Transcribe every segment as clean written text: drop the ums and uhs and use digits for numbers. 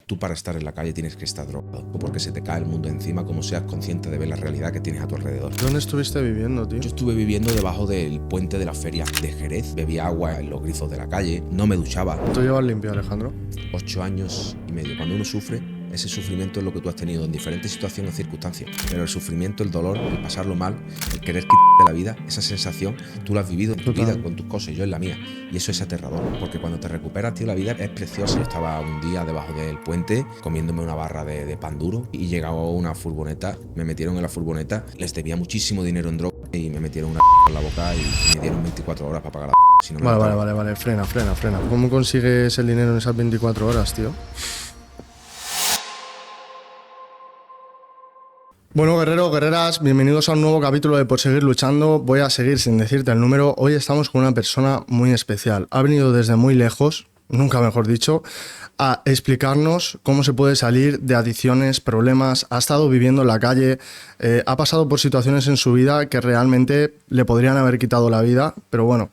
tú para estar en la calle tienes que estar drogado, porque se te cae el mundo encima como seas consciente de ver la realidad que tienes a tu alrededor. ¿Dónde estuviste viviendo, tío? Yo estuve viviendo debajo del puente de la feria de Jerez, bebía agua en los grifos de la calle, no me duchaba. ¿Tú llevas limpio, Alejandro? 8 años y medio. Cuando uno sufre, ese sufrimiento es lo que tú has tenido en diferentes situaciones o circunstancias. Pero el sufrimiento, el dolor, el pasarlo mal, el querer quitarte la vida, esa sensación, tú la has vivido en tu vida con tus cosas, yo en la mía. Y eso es aterrador, porque cuando te recuperas, tío, la vida es preciosa. Yo estaba un día debajo del puente comiéndome una barra de pan duro y llegaba una furgoneta, me metieron en la furgoneta, les debía muchísimo dinero en droga y me metieron una en la boca y me dieron 24 horas para pagar la si no me Vale, frena. ¿Cómo consigues el dinero en esas 24 horas, tío? Bueno, guerreros, guerreras, bienvenidos a un nuevo capítulo de Por Seguir Luchando. Voy a seguir sin decirte el número. Hoy estamos con una persona muy especial. Ha venido desde muy lejos, nunca mejor dicho, a explicarnos cómo se puede salir de adicciones, problemas. Ha estado viviendo en la calle, ha pasado por situaciones en su vida que realmente le podrían haber quitado la vida, pero bueno,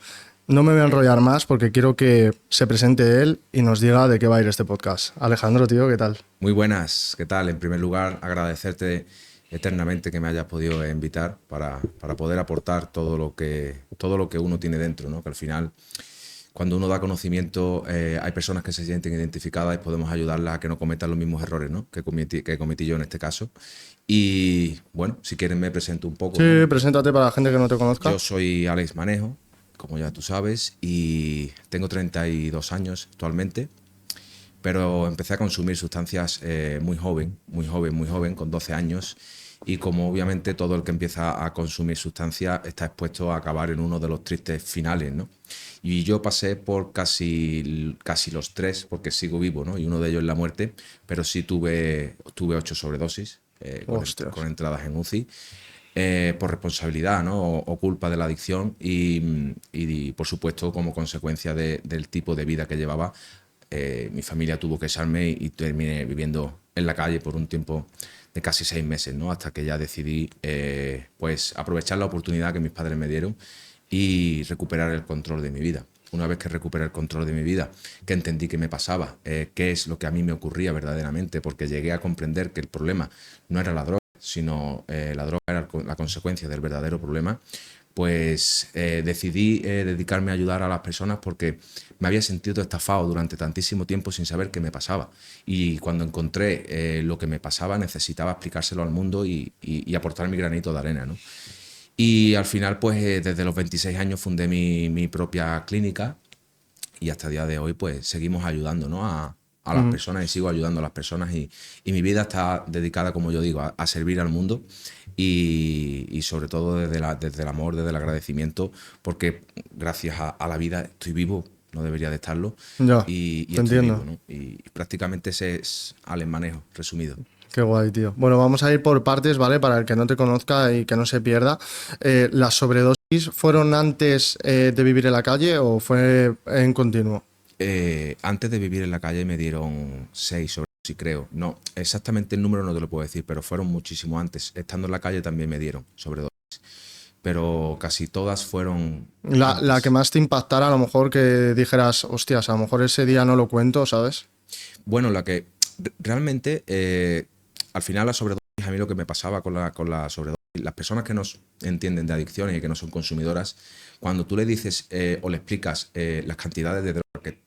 no me voy a enrollar más porque quiero que se presente él y nos diga de qué va a ir este podcast. Alejandro, tío, ¿qué tal? Muy buenas, ¿qué tal? En primer lugar, agradecerte eternamente que me hayas podido invitar para poder aportar todo lo que uno tiene dentro, ¿no? Que al final, cuando uno da conocimiento, hay personas que se sienten identificadas y podemos ayudarlas a que no cometan los mismos errores, ¿no? que cometí yo en este caso. Y bueno, si quieren me presento un poco. Sí, ¿no? preséntate para la gente que no te conozca. Yo soy Alex Manejo, como ya tú sabes, y tengo 32 años actualmente. Pero empecé a consumir sustancias muy joven, con 12 años. Y como obviamente todo el que empieza a consumir sustancias está expuesto a acabar en uno de los tristes finales, ¿no? Y yo pasé por casi los 3, porque sigo vivo, ¿no? Y uno de ellos es la muerte, pero sí tuve 8 sobredosis con entradas en UCI. Por responsabilidad, ¿no? o culpa de la adicción y por supuesto como consecuencia del tipo de vida que llevaba. Mi familia tuvo que echarme y terminé viviendo en la calle por un tiempo de casi 6 meses, ¿no? Hasta que ya decidí pues aprovechar la oportunidad que mis padres me dieron y recuperar el control de mi vida. Una vez que recuperé el control de mi vida, que entendí qué me pasaba, qué es lo que a mí me ocurría verdaderamente, porque llegué a comprender que el problema no era la droga, sino la droga era la consecuencia del verdadero problema, pues decidí dedicarme a ayudar a las personas porque me había sentido estafado durante tantísimo tiempo sin saber qué me pasaba. Y cuando encontré lo que me pasaba, necesitaba explicárselo al mundo y aportar mi granito de arena, ¿no? Y al final, pues desde los 26 años fundé mi propia clínica y hasta el día de hoy, pues seguimos ayudando, ¿no? a las personas y sigo ayudando a las personas y mi vida está dedicada, como yo digo, a servir al mundo y sobre todo desde el amor, desde el agradecimiento, porque gracias a la vida estoy vivo, no debería de estarlo, Ya, y te estoy entiendo. vivo, ¿no? Y prácticamente ese es Alex Manejo, resumido. Qué guay, tío. Bueno, vamos a ir por partes, ¿vale? Para el que no te conozca y que no se pierda. ¿Las sobredosis fueron antes de vivir en la calle o fue en continuo? Antes de vivir en la calle me dieron 6 sobredosis, creo. No, exactamente el número no te lo puedo decir, pero fueron muchísimo antes. Estando en la calle también me dieron sobredosis. Pero casi todas fueron La que más te impactara, a lo mejor que dijeras, hostias, a lo mejor ese día no lo cuento, ¿sabes? Bueno, la que realmente, al final la sobredosis, a mí lo que me pasaba con la sobredosis, las personas que no entienden de adicciones y que no son consumidoras, cuando tú le dices o le explicas las cantidades de droga que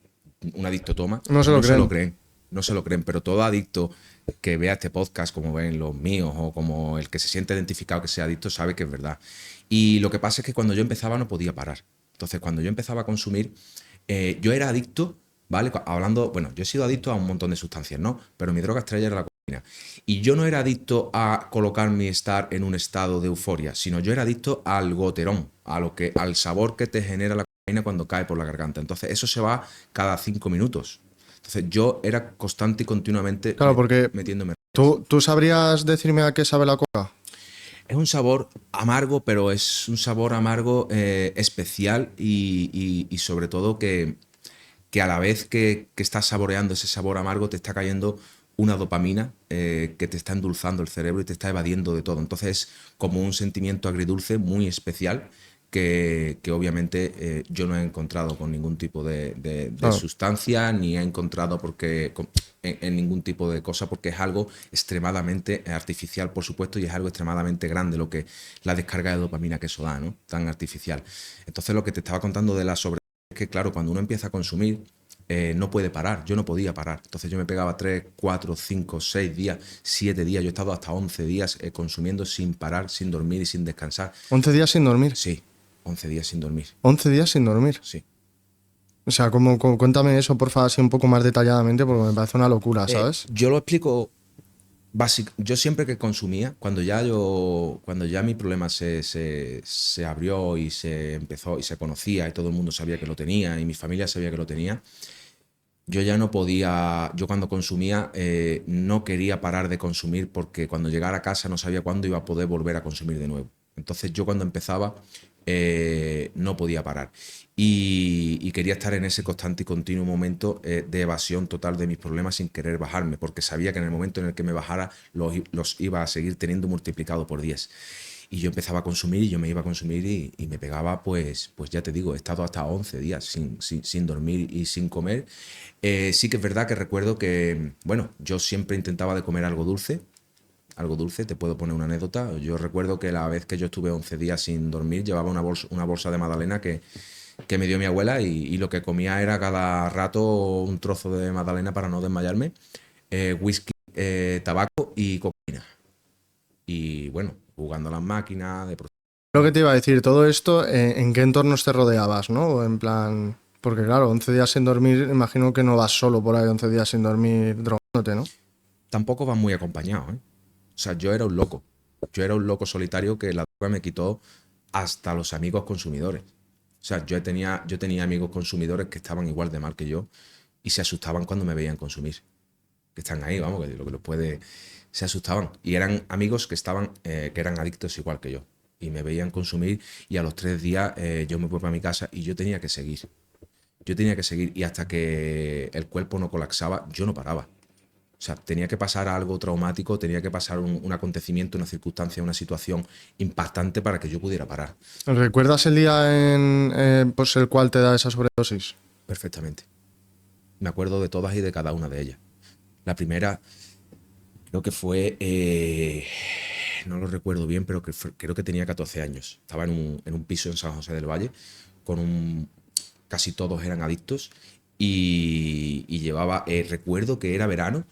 un adicto toma, No se lo creen. no se lo creen, pero todo adicto que vea este podcast, como ven los míos o como el que se siente identificado que sea adicto, sabe que es verdad. Y lo que pasa es que cuando yo empezaba no podía parar. Entonces, cuando yo empezaba a consumir, yo era adicto, ¿vale? Hablando, bueno, yo he sido adicto a un montón de sustancias, ¿no? Pero mi droga estrella era la cocaína. Y yo no era adicto a colocarme y estar en un estado de euforia, sino yo era adicto al goterón, al sabor que te genera la cocaína cuando cae por la garganta. Entonces, eso se va cada 5 minutos. Entonces, yo era constante y continuamente Claro, porque metiéndome. ¿tú sabrías decirme a qué sabe la coca? Es un sabor amargo, pero es un sabor amargo especial y sobre todo que a la vez que estás saboreando ese sabor amargo te está cayendo una dopamina que te está endulzando el cerebro y te está evadiendo de todo. Entonces es como un sentimiento agridulce muy especial que obviamente yo no he encontrado con ningún tipo de Claro. sustancia, ni he encontrado en ningún tipo de cosa, porque es algo extremadamente artificial, por supuesto, y es algo extremadamente grande la descarga de dopamina que eso da, ¿no? Tan artificial. Entonces, lo que te estaba contando de la sobredosis es que, claro, cuando uno empieza a consumir, no puede parar. Yo no podía parar. Entonces yo me pegaba 3, 4, 5, 6 días, 7 días. Yo he estado hasta 11 días consumiendo sin parar, sin dormir y sin descansar. 11 días sin dormir. Sí, 11 días sin dormir. 11 días sin dormir. Sí. O sea, cuéntame eso, porfa, así un poco más detalladamente, porque me parece una locura, ¿sabes? Yo lo explico yo siempre que consumía, cuando ya mi problema se abrió y se empezó y se conocía y todo el mundo sabía que lo tenía y mi familia sabía que lo tenía, yo ya no podía, yo cuando consumía no quería parar de consumir porque cuando llegara a casa no sabía cuándo iba a poder volver a consumir de nuevo. Entonces yo cuando empezaba no podía parar y quería estar en ese constante y continuo momento de evasión total de mis problemas sin querer bajarme, porque sabía que en el momento en el que me bajara los iba a seguir teniendo multiplicado por 10. Y yo empezaba a consumir y yo me iba a consumir y me pegaba, pues ya te digo, he estado hasta 11 días sin dormir y sin comer. Sí que es verdad que recuerdo que, bueno, yo siempre intentaba de comer algo dulce, te puedo poner una anécdota. Yo recuerdo que la vez que yo estuve 11 días sin dormir, llevaba una bolsa de magdalena que me dio mi abuela y lo que comía era cada rato un trozo de magdalena para no desmayarme, whisky, tabaco y cocaína. Y bueno, jugando a las máquinas, Lo que te iba a decir, todo esto, ¿en qué entornos te rodeabas, no? En plan, porque claro, 11 días sin dormir, imagino que no vas solo por ahí 11 días sin dormir drogándote, ¿no? tampoco van muy acompañados, ¿eh? O sea, yo era un loco. Yo era un loco solitario que la droga me quitó hasta los amigos consumidores. O sea, yo tenía amigos consumidores que estaban igual de mal que yo y se asustaban cuando me veían consumir. Que están ahí, vamos, que lo que los puede. Se asustaban. Y eran amigos que eran adictos igual que yo. Y me veían consumir y a los 3 días yo me fui para mi casa y yo tenía que seguir. Yo tenía que seguir y hasta que el cuerpo no colapsaba, yo no paraba. O sea, tenía que pasar algo traumático, tenía que pasar un acontecimiento, una circunstancia, una situación impactante para que yo pudiera parar. ¿Recuerdas el día pues el cual te da esa sobredosis? Perfectamente. Me acuerdo de todas y de cada una de ellas. La primera, creo que fue, no lo recuerdo bien, pero creo que tenía 14 años. Estaba en un piso en San José del Valle, casi todos eran adictos y llevaba, recuerdo que era verano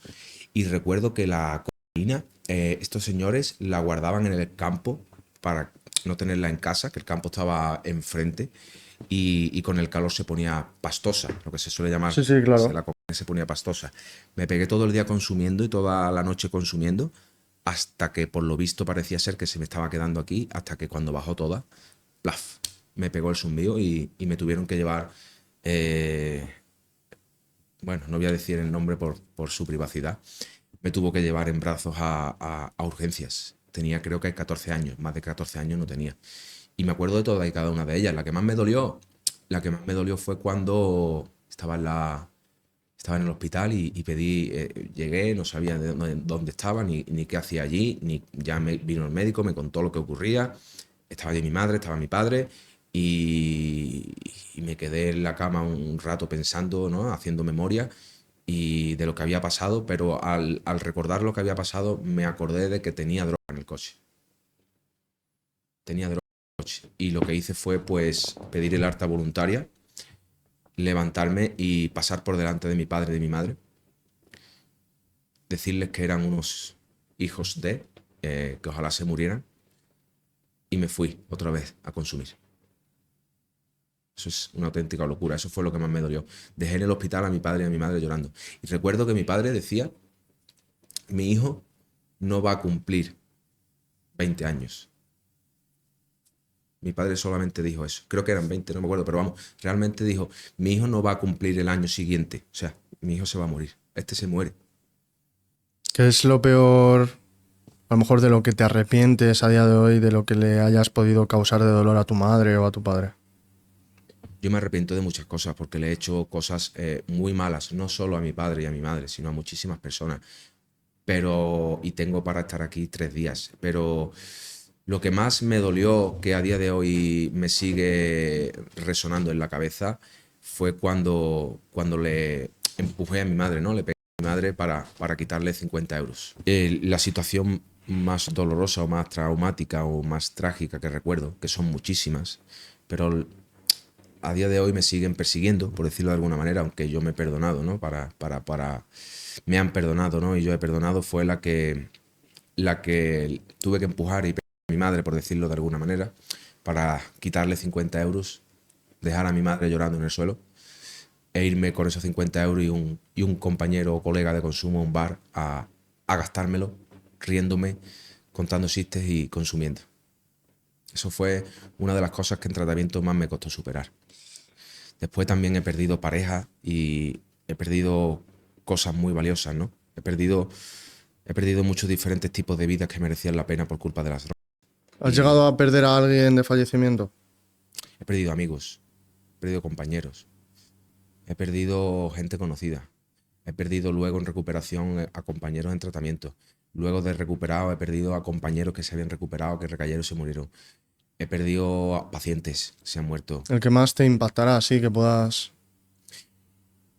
y recuerdo que la cocaína, estos señores la guardaban en el campo para no tenerla en casa, que el campo estaba enfrente y con el calor se ponía pastosa, lo que se suele llamar, Sí, sí, claro. la cocaína se ponía pastosa. Me pegué todo el día consumiendo y toda la noche consumiendo hasta que por lo visto parecía ser que se me estaba quedando aquí, hasta que cuando bajó toda, plaf, me pegó el zumbido y me tuvieron que llevar, bueno, no voy a decir el nombre por su privacidad, me tuvo que llevar en brazos a urgencias. Tenía creo que 14 años, más de 14 años no tenía. Y me acuerdo de todas y cada una de ellas. La que más me dolió fue cuando estaba en el hospital y pedí, llegué, no sabía dónde estaba, ni qué hacía allí, ni ya vino el médico, me contó lo que ocurría. Estaba allí mi madre, estaba mi padre y me quedé en la cama un rato pensando, ¿no? Haciendo memoria y de lo que había pasado, pero al recordar lo que había pasado me acordé de que tenía droga en el coche. Tenía droga en el coche. Y lo que hice fue pues pedir el alta voluntaria, levantarme y pasar por delante de mi padre y de mi madre, decirles que eran unos hijos que ojalá se murieran, y me fui otra vez a consumir. Eso es una auténtica locura, eso fue lo que más me dolió. Dejé en el hospital a mi padre y a mi madre llorando. Y recuerdo que mi padre decía, mi hijo no va a cumplir 20 años. Mi padre solamente dijo eso. Creo que eran 20, no me acuerdo, pero vamos, realmente dijo, mi hijo no va a cumplir el año siguiente. O sea, mi hijo se va a morir. Este se muere. ¿Qué es lo peor, a lo mejor, de lo que te arrepientes a día de hoy, de lo que le hayas podido causar de dolor a tu madre o a tu padre? Yo me arrepiento de muchas cosas porque le he hecho cosas muy malas, no solo a mi padre y a mi madre, sino a muchísimas personas. Y tengo para estar aquí 3 días, pero Lo que más me dolió, que a día de hoy me sigue resonando en la cabeza, fue cuando le empujé a mi madre, ¿no? Le pegué a mi madre para quitarle 50 euros. La situación más dolorosa o más traumática o más trágica que recuerdo, que son muchísimas, pero a día de hoy me siguen persiguiendo, por decirlo de alguna manera, aunque yo me he perdonado, ¿no? Me han perdonado, ¿no? Y yo he perdonado, fue la que tuve que empujar y pegar a mi madre, por decirlo de alguna manera, para quitarle 50 euros, dejar a mi madre llorando en el suelo e irme con esos 50 euros y un compañero o colega de consumo a un bar a gastármelo, riéndome, contando chistes y consumiendo. Eso fue una de las cosas que en tratamiento más me costó superar. Después también he perdido pareja y he perdido cosas muy valiosas, ¿no? He perdido muchos diferentes tipos de vidas que merecían la pena por culpa de las drogas. ¿Has llegado a perder a alguien de fallecimiento? He perdido amigos, he perdido compañeros, he perdido gente conocida, he perdido luego en recuperación a compañeros en tratamiento. Luego de recuperado he perdido a compañeros que se habían recuperado, que recayeron y se murieron. He perdido a pacientes, se han muerto. El que más te impactará, sí, que puedas...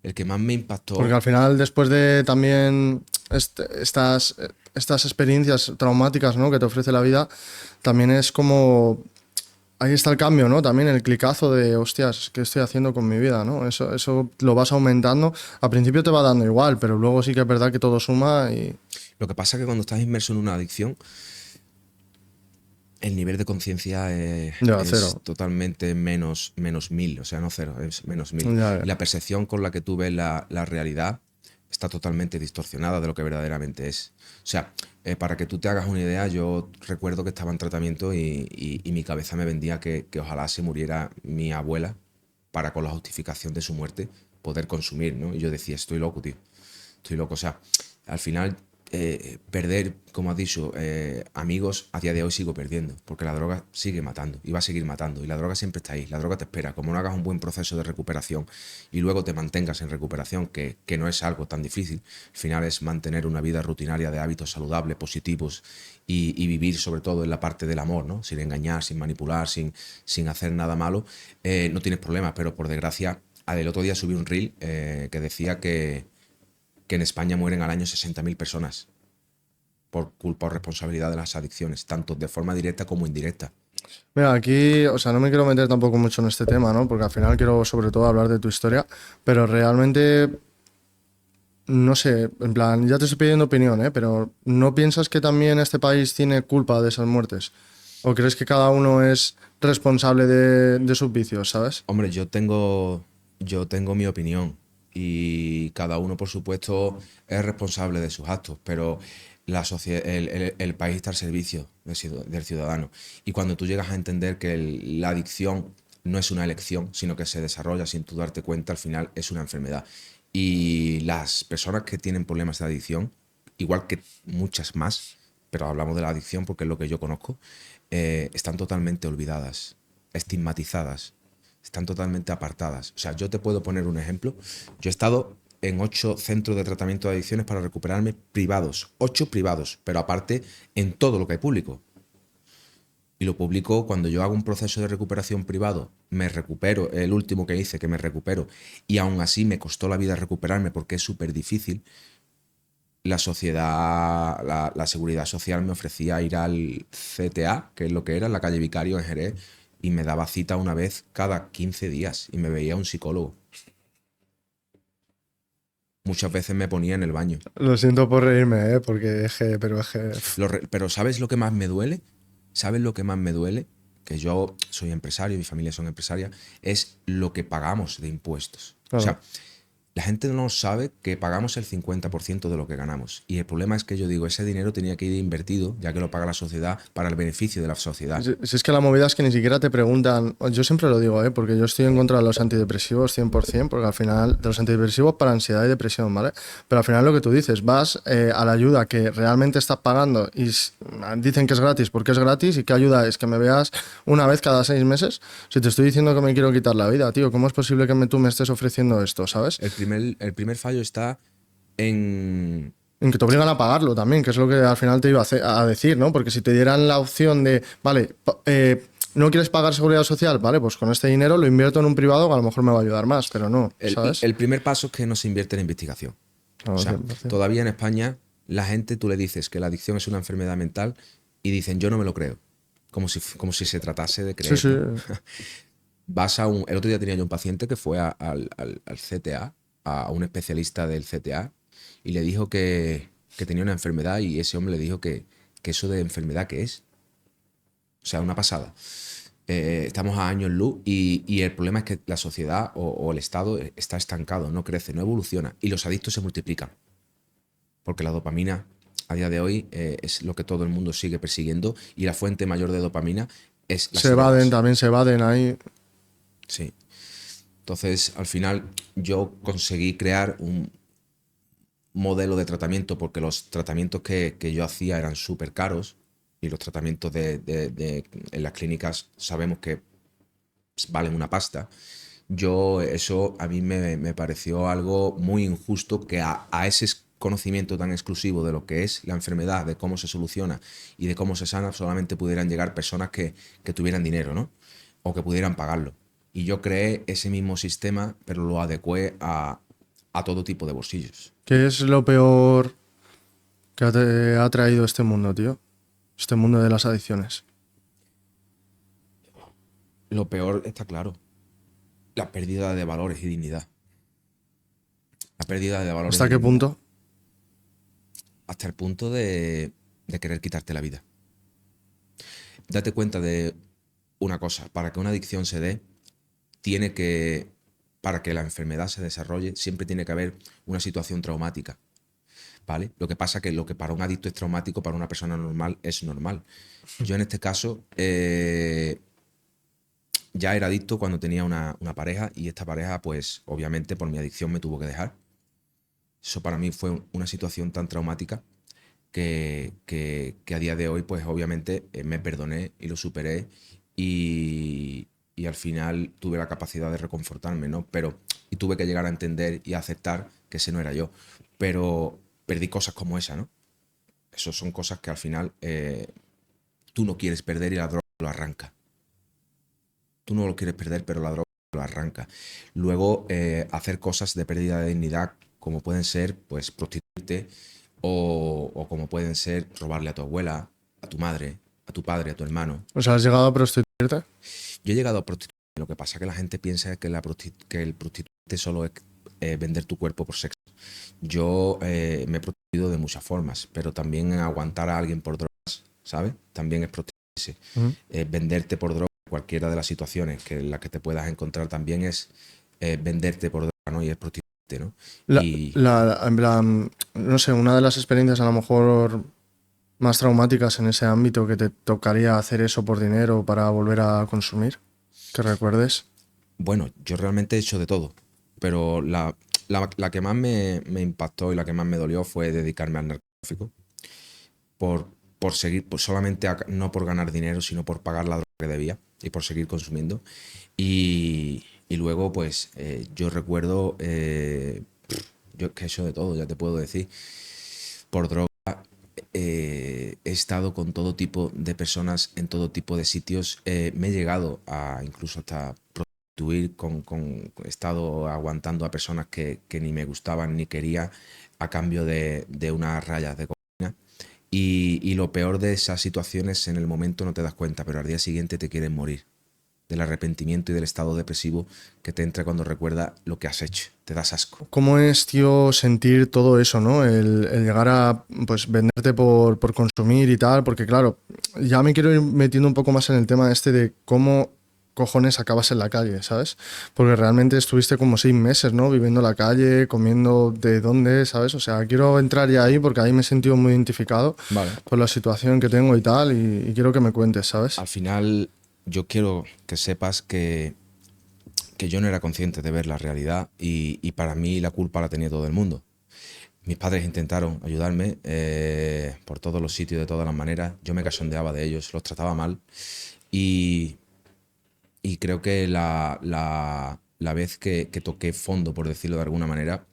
El que más me impactó... Porque al final, después de también estas experiencias traumáticas, ¿no?, que te ofrece la vida, también es como... Ahí está el cambio, ¿no? También el clicazo de, hostias, ¿qué estoy haciendo con mi vida, ¿no? Eso lo vas aumentando. Al principio te va dando igual, pero luego sí que es verdad que todo suma y... Lo que pasa es que cuando estás inmerso en una adicción, el nivel de conciencia es cero. totalmente menos 1000, o sea, no cero, es menos 1000. Ya. Y la percepción con la que tú ves la realidad está totalmente distorsionada de lo que verdaderamente es. O sea, para que tú te hagas una idea, yo recuerdo que estaba en tratamiento y mi cabeza me vendía que ojalá se muriera mi abuela para, con la justificación de su muerte, poder consumir, ¿no? Y yo decía, estoy loco, tío. Estoy loco. O sea, al final, perder, como has dicho, amigos, a día de hoy sigo perdiendo, porque la droga sigue matando y va a seguir matando. Y la droga siempre está ahí, la droga te espera. Como no hagas un buen proceso de recuperación y luego te mantengas en recuperación, que no es algo tan difícil, al final es mantener una vida rutinaria de hábitos saludables, positivos y vivir sobre todo en la parte del amor, ¿no? Sin engañar, sin manipular, sin hacer nada malo, no tienes problemas. Pero por desgracia, el otro día subí un reel que decía que en España mueren al año 60.000 personas por culpa o responsabilidad de las adicciones, tanto de forma directa como indirecta. Mira, aquí, o sea, no me quiero meter tampoco mucho en este tema, ¿no? Porque al final quiero sobre todo hablar de tu historia, pero realmente, no sé, en plan, ya te estoy pidiendo opinión, ¿eh? Pero ¿no piensas que también este país tiene culpa de esas muertes? ¿O crees que cada uno es responsable de sus vicios, ¿sabes? Hombre, yo tengo mi opinión y cada uno, por supuesto, es responsable de sus actos, pero el país está al servicio del ciudadano. Y cuando tú llegas a entender que la adicción no es una elección, sino que se desarrolla sin tú darte cuenta, al final es una enfermedad. Y las personas que tienen problemas de adicción, igual que muchas más, pero hablamos de la adicción porque es lo que yo conozco, están totalmente olvidadas, estigmatizadas, están totalmente apartadas. O sea, yo te puedo poner un ejemplo. Yo he estado en 8 centros de tratamiento de adicciones para recuperarme privados, 8 privados, pero aparte en todo lo que hay público. Y lo publico cuando yo hago un proceso de recuperación privado, me recupero, el último que hice que me recupero, y aún así me costó la vida recuperarme porque es súper difícil. La sociedad, la seguridad social me ofrecía ir al CTA, que es lo que era, en la calle Vicario en Jerez, y me daba cita una vez cada 15 días y me veía un psicólogo. Muchas veces me ponía en el baño. Lo siento por reírme, ¿eh? Porque pero es que... Pero ¿sabes lo que más me duele? ¿Sabes lo que más me duele? Que yo soy empresario, mi familia son empresarias, es lo que pagamos de impuestos. Claro. O sea, la gente no sabe que pagamos el 50% de lo que ganamos. Y el problema es que yo digo, ese dinero tenía que ir invertido, ya que lo paga la sociedad, para el beneficio de la sociedad. Si es que la movida es que ni siquiera te preguntan, yo siempre lo digo, porque yo estoy en contra de los antidepresivos 100%, porque al final, de los antidepresivos para ansiedad y depresión, ¿vale? Pero al final lo que tú dices, vas a la ayuda que realmente estás pagando y dicen que es gratis porque es gratis, y qué ayuda es que me veas una vez cada 6 meses. Si te estoy diciendo que me quiero quitar la vida, tío, ¿cómo es posible que tú me estés ofreciendo esto, ¿sabes? El primer fallo está en En que te obligan a pagarlo también, que es lo que al final te iba a decir, ¿no? Porque si te dieran la opción de, vale, no quieres pagar seguridad social, vale, pues con este dinero lo invierto en un privado que a lo mejor me va a ayudar más, pero no, ¿sabes? El primer paso es que no se invierte en investigación. O No, sea, 100%. todavía en España la gente, tú le dices que la adicción es una enfermedad mental y dicen, yo no me lo creo. Como si se tratase de Sí, creer, sí. ¿no? El otro día tenía yo un paciente que fue al CTA, a un especialista del CTA, y le dijo que tenía una enfermedad y ese hombre le dijo que eso de enfermedad que es. O sea, una pasada. Estamos a años luz y el problema es que la sociedad o el Estado está estancado, no crece, no evoluciona y los adictos se multiplican. Porque la dopamina a día de hoy es lo que todo el mundo sigue persiguiendo y la fuente mayor de dopamina es las Se evaden, ideas. también se evaden ahí. Sí. Entonces, al final, yo conseguí crear un modelo de tratamiento porque los tratamientos que yo hacía eran súper caros y los tratamientos en las clínicas sabemos que valen una pasta. Eso a mí me pareció algo muy injusto que a ese conocimiento tan exclusivo de lo que es la enfermedad, de cómo se soluciona y de cómo se sana, solamente pudieran llegar personas que tuvieran dinero, ¿no? O que pudieran pagarlo. Y yo creé ese mismo sistema, pero lo adecué a todo tipo de bolsillos. ¿Qué es lo peor que te ha traído este mundo, tío? Este mundo de las adicciones. Lo peor está claro, la pérdida de valores y dignidad. La pérdida de valores ¿Hasta y qué dignidad. punto? Hasta el punto de querer quitarte la vida. Date cuenta de una cosa, para que una adicción se dé, tiene que, para que la enfermedad se desarrolle, siempre tiene que haber una situación traumática, ¿vale? Lo que pasa que lo que para un adicto es traumático, para una persona normal es normal. Yo en este caso ya era adicto cuando tenía una pareja y esta pareja, pues obviamente por mi adicción me tuvo que dejar. Eso para mí fue una situación tan traumática que a día de hoy, pues obviamente me perdoné y lo superé y al final tuve la capacidad de reconfortarme, ¿no? Y tuve que llegar a entender y a aceptar que ese no era yo. Pero perdí cosas como esa, ¿no? Esas son cosas que al final tú no quieres perder y la droga lo arranca. Tú no lo quieres perder, pero la droga lo arranca. Luego, hacer cosas de pérdida de dignidad, como pueden ser, pues, prostituirte o como pueden ser robarle a tu abuela, a tu madre, a tu padre, a tu hermano. O sea, ¿has llegado a prostituirte? Yo he llegado a prostituirme, lo que pasa es que la gente piensa que, que el prostituirte solo es vender tu cuerpo por sexo. Yo me he prostituido de muchas formas, pero también aguantar a alguien por drogas, ¿sabes? También es prostituirse. Ujú. Venderte por drogas, cualquiera de las situaciones que en las que te puedas encontrar también es venderte por droga, ¿no? Y es prostituirte, ¿no? Y En plan, no sé, una de las experiencias a lo mejor más traumáticas en ese ámbito que te tocaría hacer eso por dinero para volver a consumir, que recuerdes. bueno, yo realmente he hecho de todo, pero la que más me impactó y la que más me dolió fue dedicarme al narcotráfico por, por seguir, pues solamente no por ganar dinero, sino por pagar la droga que debía y por seguir consumiendo. Y luego, pues, yo recuerdo, yo que he hecho de todo, ya te puedo decir, por droga he estado con todo tipo de personas en todo tipo de sitios. Me he llegado a incluso hasta prostituir, he estado aguantando a personas que ni me gustaban ni quería a cambio de unas rayas de cocaína. Y lo peor de esas situaciones, en el momento no te das cuenta, pero al día siguiente te quieren morir. Del arrepentimiento y del estado depresivo que te entra cuando recuerda lo que has hecho. Te das asco. ¿Cómo es, tío, sentir todo eso, ¿no? El llegar a, pues, venderte por consumir y tal, porque claro, ya me quiero ir metiendo un poco más en el tema este de cómo cojones acabas en la calle, ¿sabes? Porque realmente estuviste como 6 meses, ¿no? Viviendo en la calle, comiendo de dónde, ¿sabes? O sea, quiero entrar ya ahí porque ahí me he sentido muy identificado Vale. por la situación que tengo y tal, y quiero que me cuentes, ¿sabes? Al final, yo quiero que sepas que yo no era consciente de ver la realidad y para mí la culpa la tenía todo el mundo. Mis padres intentaron ayudarme por todos los sitios, de todas las maneras. Yo me cachondeaba de ellos, los trataba mal. Y, y creo que la vez que toqué fondo, por decirlo de alguna manera,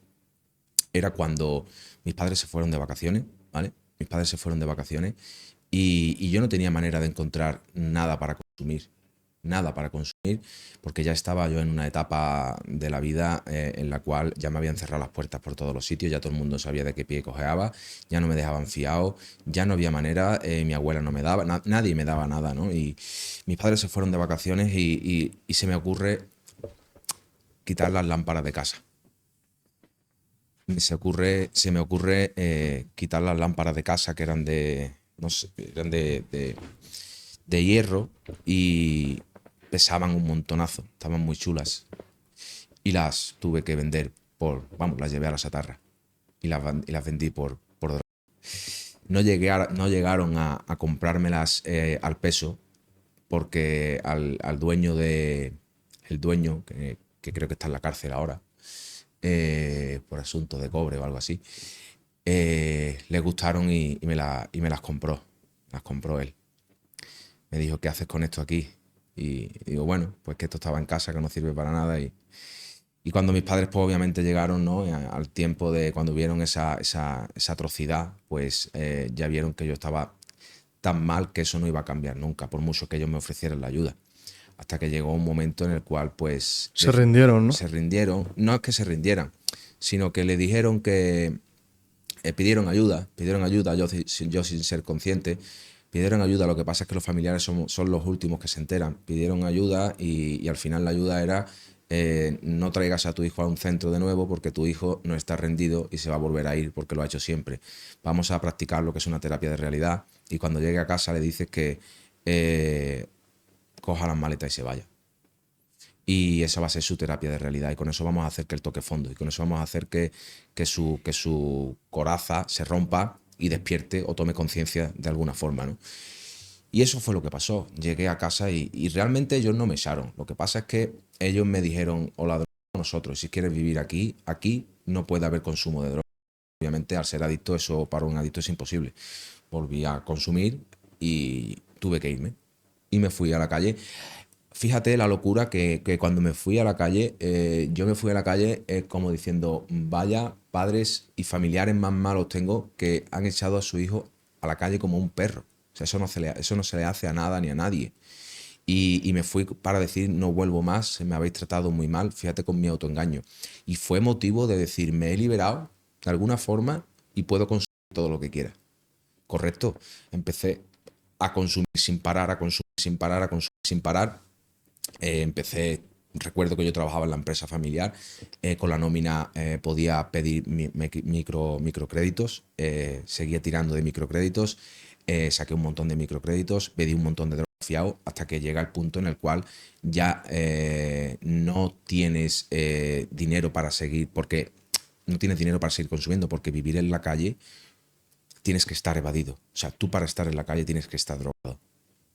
era cuando mis padres se fueron de vacaciones, ¿vale? Mis padres se fueron de vacaciones y yo no tenía manera de encontrar nada para consumir. Nada para consumir, porque ya estaba yo en una etapa de la vida en la cual ya me habían cerrado las puertas por todos los sitios, ya todo el mundo sabía de qué pie cojeaba, ya no me dejaban fiado, ya no había manera, mi abuela no me daba, nadie me daba nada, ¿no? Y mis padres se fueron de vacaciones y se me ocurre quitar las lámparas de casa. Se me ocurre quitar las lámparas de casa que eran de, no sé, eran de hierro y pesaban un montonazo, estaban muy chulas y las tuve que vender vamos, las llevé a la chatarra y las vendí por droga. No llegaron a comprármelas al peso porque al dueño el dueño, que creo que está en la cárcel ahora, por asunto de cobre o algo así, le gustaron y me las compró. Las compró él. Me dijo, ¿qué haces con esto aquí? Y digo, bueno, pues que esto estaba en casa, que no sirve para nada. Y cuando mis padres, pues obviamente llegaron, ¿no? Al tiempo de cuando vieron esa atrocidad, pues ya vieron que yo estaba tan mal que eso no iba a cambiar nunca, por mucho que ellos me ofrecieran la ayuda. Hasta que llegó un momento en el cual, pues... Se rindieron, ¿no? Se rindieron. No es que se rindieran, sino que le dijeron que... pidieron ayuda, yo sin ser consciente, pidieron ayuda. Lo que pasa es que los familiares son los últimos que se enteran. Pidieron ayuda y al final la ayuda era no traigas a tu hijo a un centro de nuevo porque tu hijo no está rendido y se va a volver a ir porque lo ha hecho siempre. Vamos a practicar lo que es una terapia de realidad y cuando llegue a casa le dices que coja las maletas y se vaya. Y esa va a ser su terapia de realidad y con eso vamos a hacer que él toque fondo y con eso vamos a hacer que su coraza se rompa y despierte o tome conciencia de alguna forma, ¿no? Y eso fue lo que pasó. Llegué a casa y realmente ellos no me echaron. Lo que pasa es que ellos me dijeron, hola, droga con nosotros, si quieres vivir aquí no puede haber consumo de droga. Obviamente al ser adicto, eso para un adicto es imposible. Volví a consumir y tuve que irme. Y me fui a la calle. Fíjate la locura que cuando me fui a la calle, yo me fui a la calle como diciendo, vaya padres y familiares más malos tengo que han echado a su hijo a la calle como un perro. O sea, eso no se le hace a nada ni a nadie. Y me fui para decir, no vuelvo más, me habéis tratado muy mal, fíjate con mi autoengaño. Y fue motivo de decir, me he liberado de alguna forma y puedo consumir todo lo que quiera. Correcto. Empecé a consumir sin parar, a consumir sin parar, a consumir sin parar. Recuerdo que yo trabajaba en la empresa familiar, con la nómina podía pedir microcréditos, seguía tirando de microcréditos, saqué un montón de microcréditos, pedí un montón de drogas fiado hasta que llega el punto en el cual ya no tienes dinero para seguir, porque no tienes dinero para seguir consumiendo, porque vivir en la calle tienes que estar evadido. O sea, tú para estar en la calle tienes que estar drogado.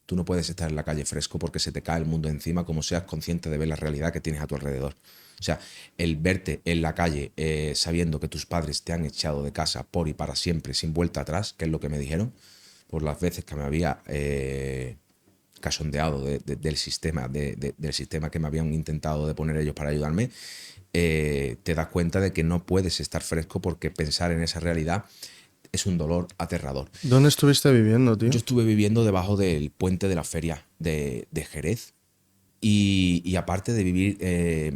Tú no puedes estar en la calle fresco porque se te cae el mundo encima como seas consciente de ver la realidad que tienes a tu alrededor. O sea, el verte en la calle sabiendo que tus padres te han echado de casa por y para siempre, sin vuelta atrás, que es lo que me dijeron, por las veces que me había cachondeado del sistema que me habían intentado de poner ellos para ayudarme, te das cuenta de que no puedes estar fresco porque pensar en esa realidad es un dolor aterrador. ¿Dónde estuviste viviendo, tío? Yo estuve viviendo debajo del puente de la feria de Jerez y aparte de vivir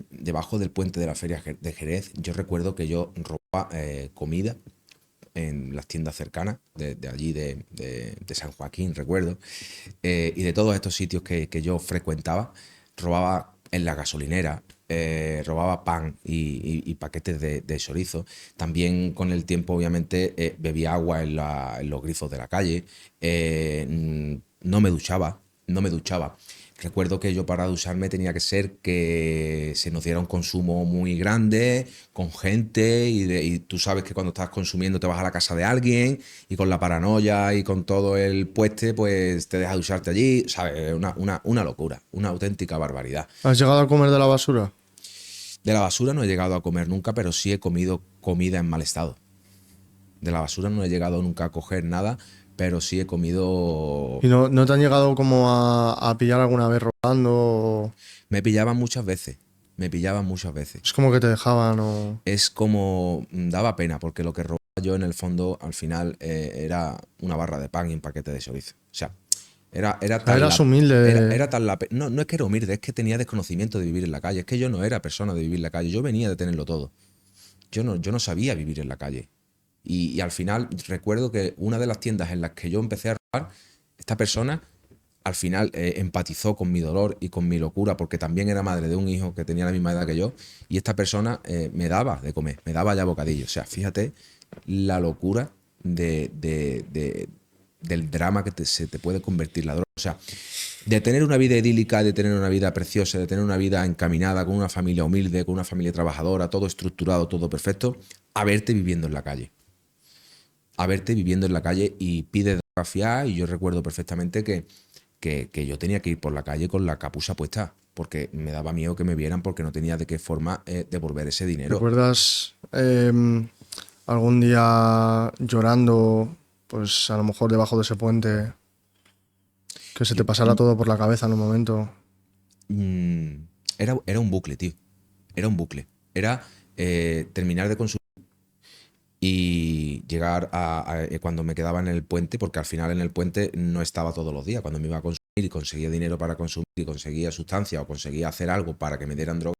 debajo del puente de la feria de Jerez, yo recuerdo que yo robaba comida en las tiendas cercanas de allí de San Joaquín, recuerdo, y de todos estos sitios que yo frecuentaba, robaba en la gasolinera, robaba pan y paquetes de chorizo. También con el tiempo, obviamente, bebía agua en los grifos de la calle. No me duchaba, no me duchaba. Recuerdo que yo para ducharme tenía que ser que se nos diera un consumo muy grande, con gente, y tú sabes que cuando estás consumiendo te vas a la casa de alguien y con la paranoia y con todo el pueste, pues te dejas ducharte allí, ¿sabes? Una locura, una auténtica barbaridad. ¿Has llegado a comer de la basura? De la basura no he llegado a comer nunca, pero sí he comido comida en mal estado. De la basura no he llegado nunca a coger nada, pero sí he comido... ¿Y no te han llegado como a pillar alguna vez robando? Me pillaban muchas veces, me pillaban muchas veces. Es como que te dejaban o... Es como... daba pena, porque lo que robaba yo en el fondo, al final, era una barra de pan y un paquete de chorizo. O sea, era sea, tal eras la, humilde. era tal la... No, no es que era humilde, es que tenía desconocimiento de vivir en la calle. Es que yo no era persona de vivir en la calle, yo venía de tenerlo todo. Yo no sabía vivir en la calle. Y al final recuerdo que una de las tiendas en las que yo empecé a robar, esta persona al final empatizó con mi dolor y con mi locura, porque también era madre de un hijo que tenía la misma edad que yo, y esta persona me daba de comer, me daba ya bocadillo. O sea, fíjate la locura del drama que se te puede convertir la droga. O sea, de tener una vida idílica, de tener una vida preciosa, de tener una vida encaminada, con una familia humilde, con una familia trabajadora, todo estructurado, todo perfecto, a verte viviendo en la calle. A verte viviendo en la calle y pide droga fiada. Y yo recuerdo perfectamente que yo tenía que ir por la calle con la capucha puesta, porque me daba miedo que me vieran, porque no tenía de qué forma devolver ese dinero. ¿Recuerdas algún día llorando, pues a lo mejor debajo de ese puente, que se te pasara todo por la cabeza en un momento? Mm, era un bucle, tío. Era un bucle. Era terminar de consumir y llegar cuando me quedaba en el puente, porque al final en el puente no estaba todos los días. Cuando me iba a consumir y conseguía dinero para consumir y conseguía sustancia o conseguía hacer algo para que me dieran droga,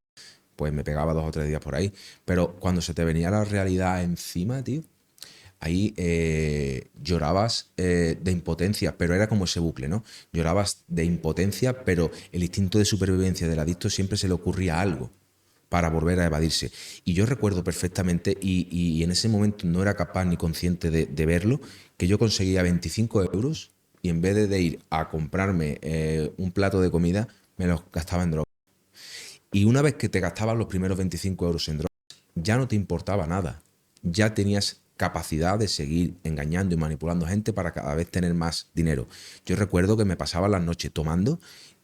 pues me pegaba 2 o 3 días por ahí. Pero cuando se te venía la realidad encima, tío, ahí llorabas de impotencia, pero era como ese bucle, ¿no? Llorabas de impotencia, pero el instinto de supervivencia del adicto siempre se le ocurría algo para volver a evadirse. Y yo recuerdo perfectamente, y en ese momento no era capaz ni consciente de verlo, que yo conseguía 25 euros y en vez de ir a comprarme un plato de comida, me los gastaba en drogas. Y una vez que te gastabas los primeros 25 euros en drogas, ya no te importaba nada. Ya tenías capacidad de seguir engañando y manipulando gente para cada vez tener más dinero. Yo recuerdo que me pasaba las noches tomando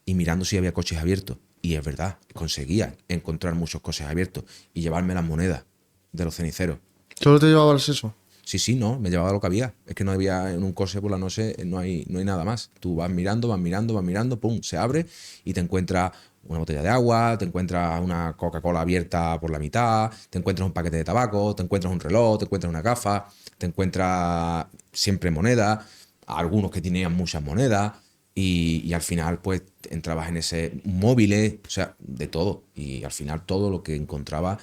y mirando si había coches abiertos. Y es verdad, conseguía encontrar muchos coches abiertos y llevarme las monedas de los ceniceros. ¿Solo te llevabas eso? Sí, sí, no, me llevaba lo que había. Es que no había en un coche por la noche, no hay nada más. Tú vas mirando, vas mirando, vas mirando, pum, se abre y te encuentras una botella de agua, te encuentras una Coca-Cola abierta por la mitad, te encuentras un paquete de tabaco, te encuentras un reloj, te encuentras una gafa, te encuentras siempre monedas, algunos que tenían muchas monedas y al final pues entrabas en ese móviles, o sea, de todo. Y al final todo lo que encontraba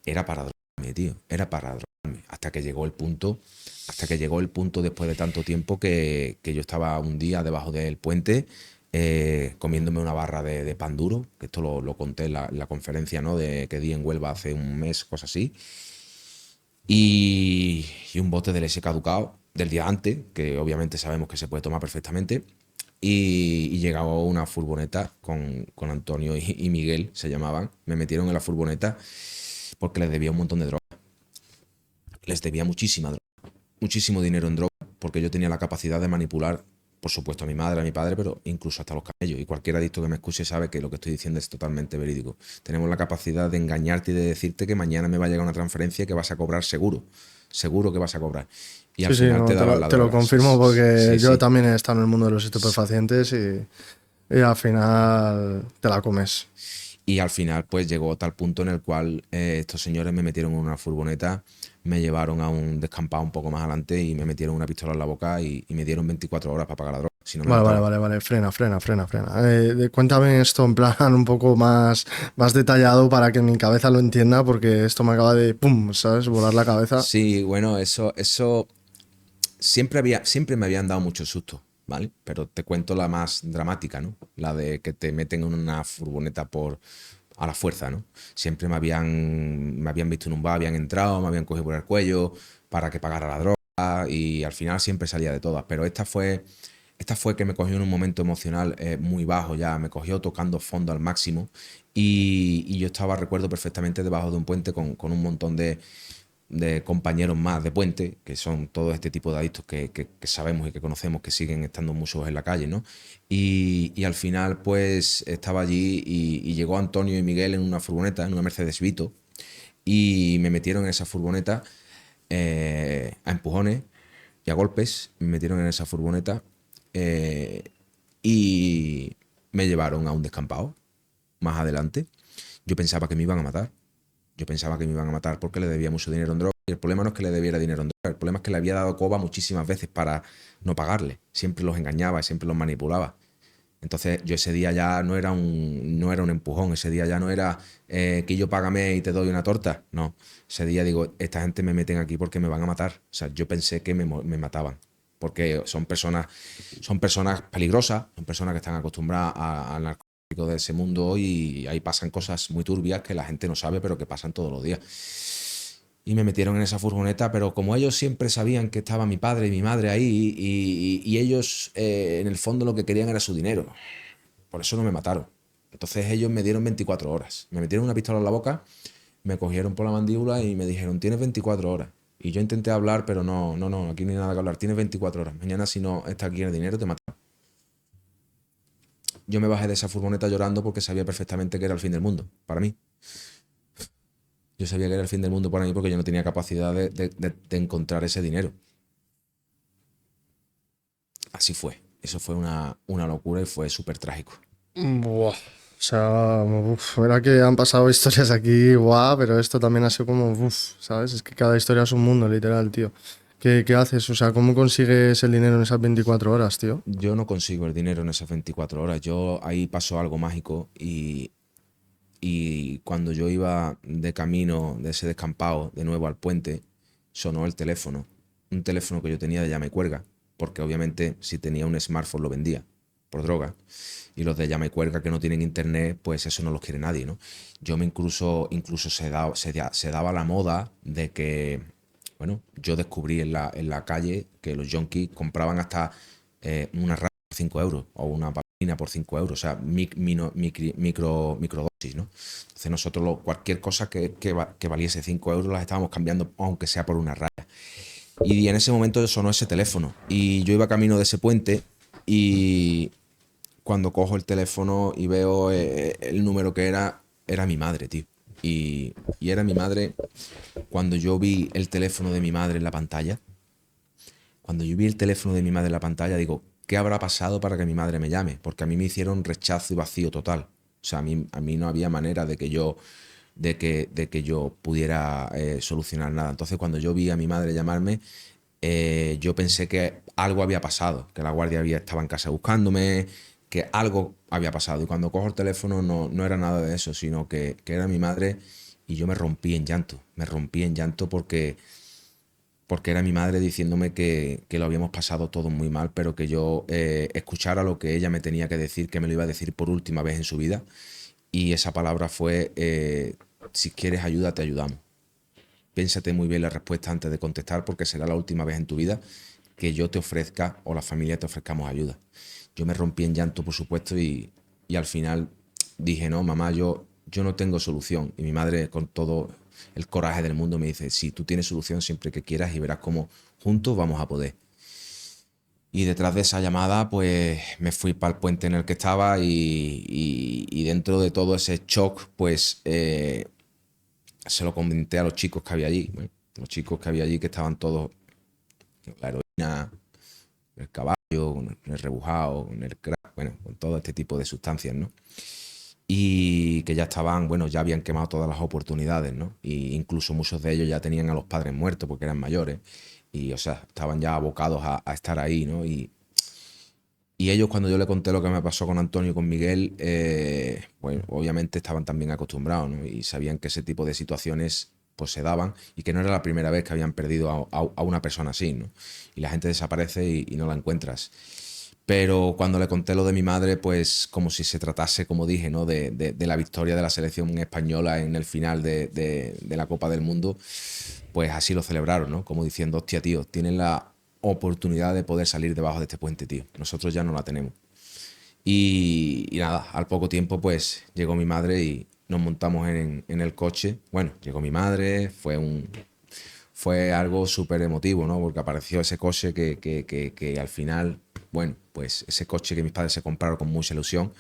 era para drogarme, tío, era para drogarme. Hasta que llegó el punto después de tanto tiempo que yo estaba un día debajo del puente comiéndome una barra de pan duro, que esto lo conté en la conferencia, ¿no? Que di en Huelva hace un mes, cosas así, y un bote de leche caducado del día antes, que obviamente sabemos que se puede tomar perfectamente, y llegaba una furgoneta con Antonio y Miguel, se llamaban, me metieron en la furgoneta porque les debía un montón de droga, les debía muchísima droga, muchísimo dinero en droga, porque yo tenía la capacidad de manipular, por supuesto, a mi madre, a mi padre, pero incluso hasta los camellos. Y cualquier adicto que me escuche sabe que lo que estoy diciendo es totalmente verídico. Tenemos la capacidad de engañarte y de decirte que mañana me va a llegar una transferencia y que vas a cobrar seguro. Seguro que vas a cobrar. Y al Sí, sí, final no, te daban la te lo droga. confirmo porque Sí, yo sí. también he estado en el mundo de los estupefacientes y al final te la comes. Y al final, pues llegó tal punto en el cual estos señores me metieron en una furgoneta, me llevaron a un descampado un poco más adelante y me metieron una pistola en la boca y me dieron 24 horas para pagar la droga, si no me Vale, vale, mataban. vale, vale, frena, frena, frena, frena. Cuéntame esto en plan un poco más detallado para que mi cabeza lo entienda, porque esto me acaba de, pum, ¿sabes? Volar la cabeza. Sí, bueno, eso siempre me habían dado mucho susto, ¿vale? Pero te cuento la más dramática, ¿no? La de que te meten en una furgoneta a la fuerza, ¿no? Siempre me habían visto en un bar, habían entrado, me habían cogido por el cuello para que pagara la droga y al final siempre salía de todas. Pero esta fue que me cogió en un momento emocional muy bajo ya, me cogió tocando fondo al máximo y yo estaba, recuerdo perfectamente, debajo de un puente con un montón de compañeros más de puente, que son todo este tipo de adictos que sabemos y que conocemos que siguen estando muchos en la calle, ¿no? Y al final, pues estaba allí y llegó Antonio y Miguel en una furgoneta, en una Mercedes Vito, y me metieron en esa furgoneta a empujones y a golpes, me metieron en esa furgoneta eh, y me llevaron a un descampado más adelante. Yo pensaba que me iban a matar. Yo pensaba que me iban a matar porque le debía mucho dinero en droga. Y el problema no es que le debiera dinero en dólares, el problema es que le había dado coba muchísimas veces para no pagarle. Siempre los engañaba y siempre los manipulaba. Entonces yo ese día ya no era un empujón, ese día ya no era que yo págame y te doy una torta. No, ese día digo, esta gente me meten aquí porque me van a matar. O sea, yo pensé que me mataban. Porque son personas peligrosas, son personas que están acostumbradas al narcotráfico de ese mundo y ahí pasan cosas muy turbias que la gente no sabe, pero que pasan todos los días. Y me metieron en esa furgoneta, pero como ellos siempre sabían que estaba mi padre y mi madre ahí, y ellos en el fondo lo que querían era su dinero, por eso no me mataron. Entonces ellos me dieron 24 horas. Me metieron una pistola en la boca, me cogieron por la mandíbula y me dijeron, tienes 24 horas. Y yo intenté hablar, pero no, aquí no hay nada que hablar, tienes 24 horas. Mañana si no está aquí el dinero, te matan. Yo me bajé de esa furgoneta llorando porque sabía perfectamente que era el fin del mundo, para mí. Yo sabía que era el fin del mundo para mí porque yo no tenía capacidad de encontrar ese dinero. Así fue. Eso fue una locura y fue súper trágico. Buah. O sea, verá que han pasado historias aquí, guau, pero esto también ha sido como, ¿sabes? Es que cada historia es un mundo, literal, tío. ¿Qué haces? O sea, ¿cómo consigues el dinero en esas 24 horas, tío? Yo no consigo el dinero en esas 24 horas. Yo ahí pasó algo mágico y cuando yo iba de camino de ese descampado de nuevo al puente, sonó el teléfono. Un teléfono que yo tenía de llama y cuelga, porque obviamente si tenía un smartphone lo vendía por droga. Y los de llama y cuelga que no tienen internet, pues eso no los quiere nadie, ¿no? Yo me incluso se daba la moda de que, bueno, yo descubrí en la calle que los junkies compraban hasta una raya por 5 euros o una papina por 5 euros, o sea, microdosis, ¿no? Entonces nosotros cualquier cosa que valiese 5 euros las estábamos cambiando, aunque sea por una raya. Y en ese momento sonó ese teléfono y yo iba camino de ese puente y cuando cojo el teléfono y veo el número que era mi madre, tío. Y era mi madre cuando yo vi el teléfono de mi madre en la pantalla. Cuando yo vi el teléfono de mi madre en la pantalla, digo, ¿qué habrá pasado para que mi madre me llame? Porque a mí me hicieron rechazo y vacío total. O sea, a mí no había manera de que yo pudiera solucionar nada. Entonces, cuando yo vi a mi madre llamarme, yo pensé que algo había pasado, que la guardia estaba en casa buscándome, que algo había pasado. Y cuando cojo el teléfono no era nada de eso, sino que era mi madre y yo me rompí en llanto. Me rompí en llanto porque era mi madre diciéndome que lo habíamos pasado todo muy mal, pero que yo escuchara lo que ella me tenía que decir, que me lo iba a decir por última vez en su vida. Y esa palabra fue, si quieres ayuda, te ayudamos. Piénsate muy bien la respuesta antes de contestar porque será la última vez en tu vida que yo te ofrezca o la familia te ofrezcamos ayuda. Yo me rompí en llanto, por supuesto, y al final dije, no, mamá, yo no tengo solución. Y mi madre, con todo el coraje del mundo, me dice, sí, tú tienes solución siempre que quieras y verás cómo juntos vamos a poder. Y detrás de esa llamada, pues me fui para el puente en el que estaba y dentro de todo ese shock, pues se lo comenté a los chicos que había allí. Bueno, los chicos que había allí que estaban todos con la heroína, con el caballo, con el rebujado, con el crack, bueno, con todo este tipo de sustancias, ¿no? Y que ya estaban, bueno, ya habían quemado todas las oportunidades, ¿no? Y incluso muchos de ellos ya tenían a los padres muertos porque eran mayores y, o sea, estaban ya abocados a estar ahí, ¿no? Y ellos, cuando yo le conté lo que me pasó con Antonio y con Miguel, bueno, obviamente estaban también acostumbrados, ¿no? Y sabían que ese tipo de situaciones pues se daban y que no era la primera vez que habían perdido a una persona así, ¿no? Y la gente desaparece y no la encuentras. Pero cuando le conté lo de mi madre, pues como si se tratase, como dije, ¿no? de la victoria de la selección española en el final de la Copa del Mundo, pues así lo celebraron, ¿no? Como diciendo, hostia, tío, tienen la oportunidad de poder salir debajo de este puente, tío. Nosotros ya no la tenemos. Y nada, al poco tiempo pues llegó mi madre y nos montamos en el coche. Bueno, llegó mi madre, fue algo súper emotivo, ¿no? Porque apareció ese coche que al final, bueno, pues ese coche que mis padres se compraron con mucha ilusión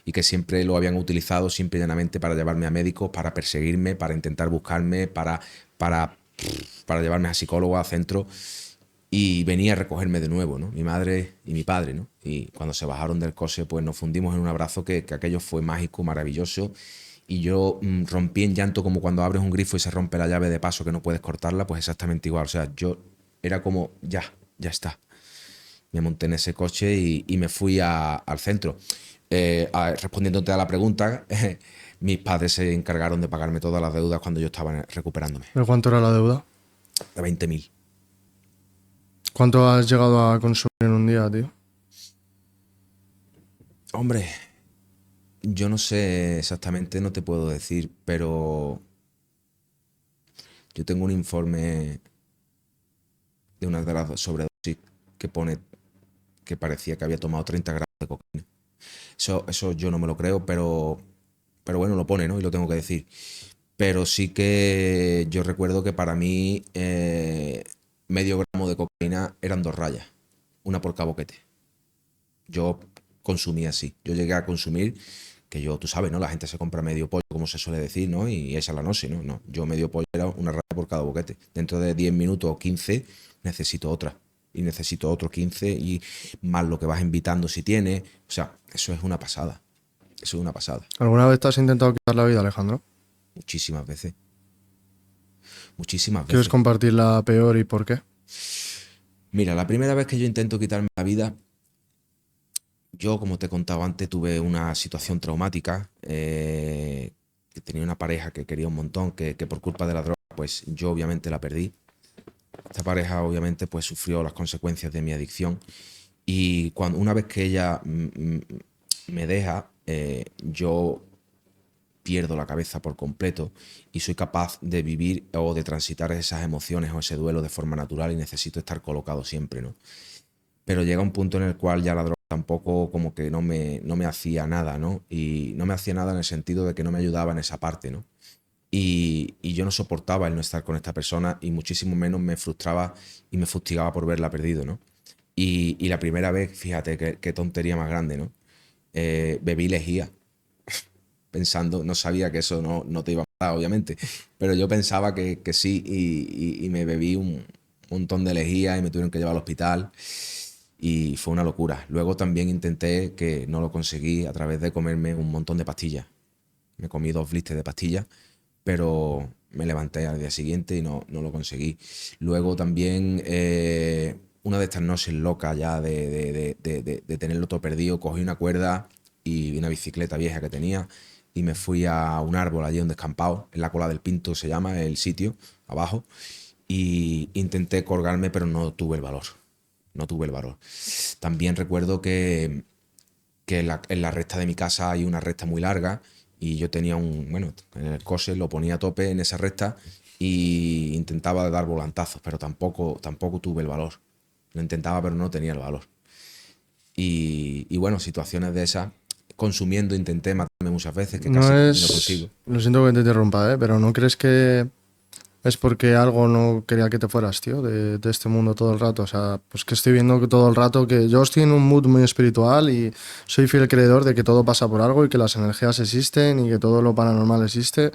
y que siempre lo habían utilizado simple y llanamente para llevarme a médicos, para perseguirme, para intentar buscarme, para llevarme a psicólogo, a centro. Y venía a recogerme de nuevo, ¿no? Mi madre y mi padre, ¿no? Y cuando se bajaron del coche, pues nos fundimos en un abrazo que aquello fue mágico, maravilloso. y yo rompí en llanto como cuando abres un grifo y se rompe la llave de paso que no puedes cortarla, pues exactamente igual. O sea, yo era como, ya está. Me monté en ese coche y me fui al centro. Respondiéndote a la pregunta, mis padres se encargaron de pagarme todas las deudas cuando yo estaba recuperándome. ¿Pero cuánto era la deuda? De 20.000. ¿Cuánto has llegado a consumir en un día, tío? Hombre, yo no sé exactamente, no te puedo decir, pero yo tengo un informe de una de las sobredosis que pone que parecía que había tomado 30 gramos de cocaína. Eso yo no me lo creo, pero bueno, lo pone, ¿no? Y lo tengo que decir. Pero sí que yo recuerdo que para mí medio gramo de cocaína eran 2 rayas, una por cada boquete. Yo consumía así. Yo llegué a consumir, que yo, tú sabes, ¿no? La gente se compra medio pollo, como se suele decir, ¿no? Y esa es la noche, ¿no? No, yo medio pollo era una raya por cada boquete. Dentro de 10 minutos o 15 necesito otra. Y necesito otros 15 y más lo que vas invitando si tienes. O sea, eso es una pasada. Eso es una pasada. ¿Alguna vez te has intentado quitar la vida, Alejandro? Muchísimas veces. Muchísimas ¿Quieres veces. compartir la peor y por qué? Mira, la primera vez que yo intento quitarme la vida, yo, como te he contado antes, tuve una situación traumática, que tenía una pareja que quería un montón, que por culpa de la droga, pues yo obviamente la perdí. Esta pareja obviamente pues sufrió las consecuencias de mi adicción y una vez que ella me deja, yo pierdo la cabeza por completo y soy capaz de vivir o de transitar esas emociones o ese duelo de forma natural y necesito estar colocado siempre, ¿no? Pero llega un punto en el cual ya la droga tampoco como que no me hacía nada, ¿no? Y no me hacía nada en el sentido de que no me ayudaba en esa parte, ¿no? Y yo no soportaba el no estar con esta persona y muchísimo menos me frustraba y me fustigaba por verla perdido, ¿no? Y la primera vez, fíjate qué tontería más grande, ¿no? Bebí lejía, pensando, no sabía que eso no te iba a matar, obviamente, pero yo pensaba que sí y me bebí un montón de lejía y me tuvieron que llevar al hospital y fue una locura. Luego también intenté, que no lo conseguí, a través de comerme un montón de pastillas. Me comí 2 blisters de pastillas, pero me levanté al día siguiente y no lo conseguí. Luego también, una de estas noches locas ya de tenerlo todo perdido, cogí una cuerda y una bicicleta vieja que tenía y me fui a un árbol allí, un descampado, en la Cola del Pinto se llama el sitio, abajo, y intenté colgarme, pero no tuve el valor. No tuve el valor. También recuerdo que en la recta de mi casa hay una recta muy larga y yo tenía bueno, en el coche lo ponía a tope en esa recta y intentaba dar volantazos, pero tampoco tuve el valor. Lo intentaba, pero no tenía el valor. Y bueno, situaciones de esas, consumiendo, intenté matarme muchas veces, que No casi no es... consigo. Lo siento que te interrumpa, pero ¿no crees que es porque algo no quería que te fueras, tío, de este mundo todo el rato? O sea, pues que estoy viendo que todo el rato que yo estoy en un mood muy espiritual y soy fiel creedor de que todo pasa por algo y que las energías existen y que todo lo paranormal existe.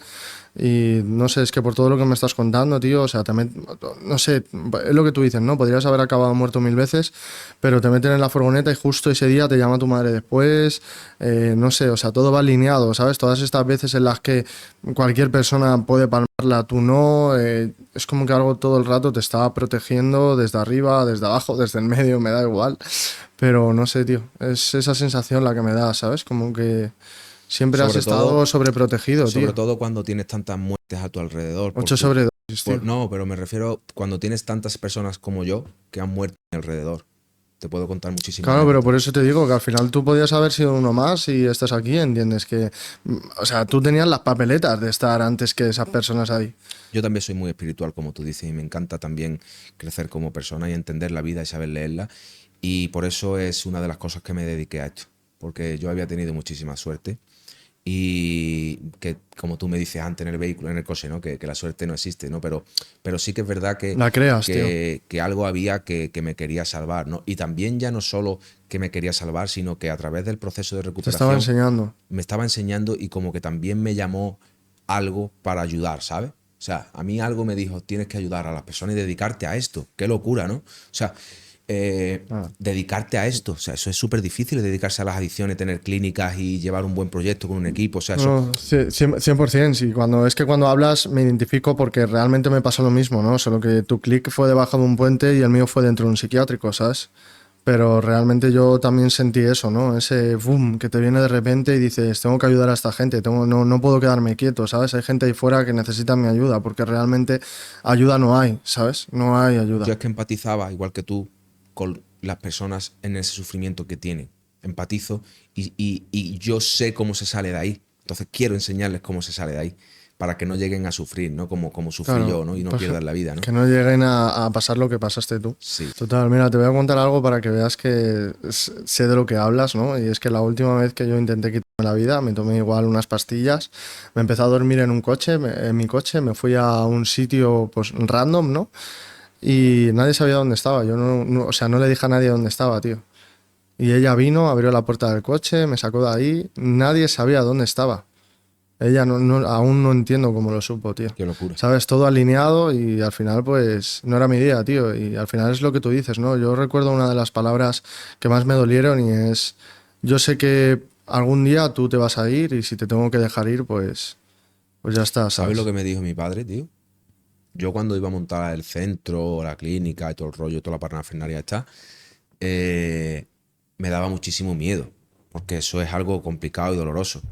Y no sé, es que por todo lo que me estás contando, tío, o sea, también, no sé, es lo que tú dices, ¿no? Podrías haber acabado muerto 1000 veces, pero te meten en la furgoneta y justo ese día te llama tu madre después, no sé, o sea, todo va alineado, ¿sabes? Todas estas veces en las que cualquier persona puede palmarla, tú no, es como que algo todo el rato te está protegiendo desde arriba, desde abajo, desde el medio, me da igual, pero no sé, tío, es esa sensación la que me da, ¿sabes? Como que siempre has Sobre estado todo, sobreprotegido, sobre tío. todo cuando tienes tantas muertes a tu alrededor. 8 sobredosis, tío. No, pero me refiero cuando tienes tantas personas como yo que han muerto a mi alrededor. Te puedo contar muchísimas Claro, pero por anécdotas. eso te digo que al final tú podías haber sido uno más y estás aquí, ¿entiendes? Que, o sea, tú tenías las papeletas de estar antes que esas personas ahí. Yo también soy muy espiritual, como tú dices, y me encanta también crecer como persona y entender la vida y saber leerla. Y por eso es una de las cosas que me dediqué a esto, porque yo había tenido muchísima suerte y que, como tú me dices antes en el vehículo, en el coche, ¿no? Que la suerte no existe, ¿no? Pero sí que es verdad La creas, tío. que algo había que me quería salvar, ¿no? Y también ya no solo que me quería salvar, sino que a través del proceso de Te estaba recuperación enseñando. me estaba enseñando y como que también me llamó algo para ayudar, ¿sabes? O sea, a mí algo me dijo, tienes que ayudar a las personas y dedicarte a esto. Qué locura, ¿no? O sea, dedicarte a esto. O sea, eso es súper difícil, dedicarse a las adicciones, tener clínicas y llevar un buen proyecto con un equipo. O sea, eso... No, 100%, sí. Cuando hablas me identifico porque realmente me pasa lo mismo, ¿no? Solo que tu clic fue debajo de un puente y el mío fue dentro de un psiquiátrico, ¿sabes? Pero realmente yo también sentí eso, ¿no? Ese boom que te viene de repente y dices, tengo que ayudar a esta gente, no puedo quedarme quieto, ¿sabes? Hay gente ahí fuera que necesita mi ayuda porque realmente ayuda no hay, ¿sabes? No hay ayuda. Yo es que empatizaba, igual que tú, con las personas en ese sufrimiento que tienen. Empatizo y yo sé cómo se sale de ahí. Entonces quiero enseñarles cómo se sale de ahí para que no lleguen a sufrir, ¿no? Como sufrí Claro, yo, ¿no? Y no pues pierdan la vida, ¿no? que no lleguen a pasar lo que pasaste tú. Sí. Total, mira, te voy a contar algo para que veas que sé de lo que hablas, ¿no? Y es que la última vez que yo intenté quitarme la vida, me tomé igual unas pastillas, me empecé a dormir en un coche, en mi coche, me fui a un sitio pues random, ¿no? Y nadie sabía dónde estaba, yo o sea, no le dije a nadie dónde estaba, tío. Y ella vino, abrió la puerta del coche, me sacó de ahí, nadie sabía dónde estaba. Ella aún no entiendo cómo lo supo, tío. Qué locura. Sabes, todo alineado y al final pues no era mi idea, tío. Y al final es lo que tú dices, ¿no? Yo recuerdo una de las palabras que más me dolieron y es, yo sé que algún día tú te vas a ir y si te tengo que dejar ir, pues ya está, ¿Sabes lo ¿sabes? que me dijo mi padre, tío? Yo cuando iba a montar el centro, la clínica y todo el rollo, toda la parafernalia esta, eh, me daba muchísimo miedo, porque eso es algo complicado y doloroso.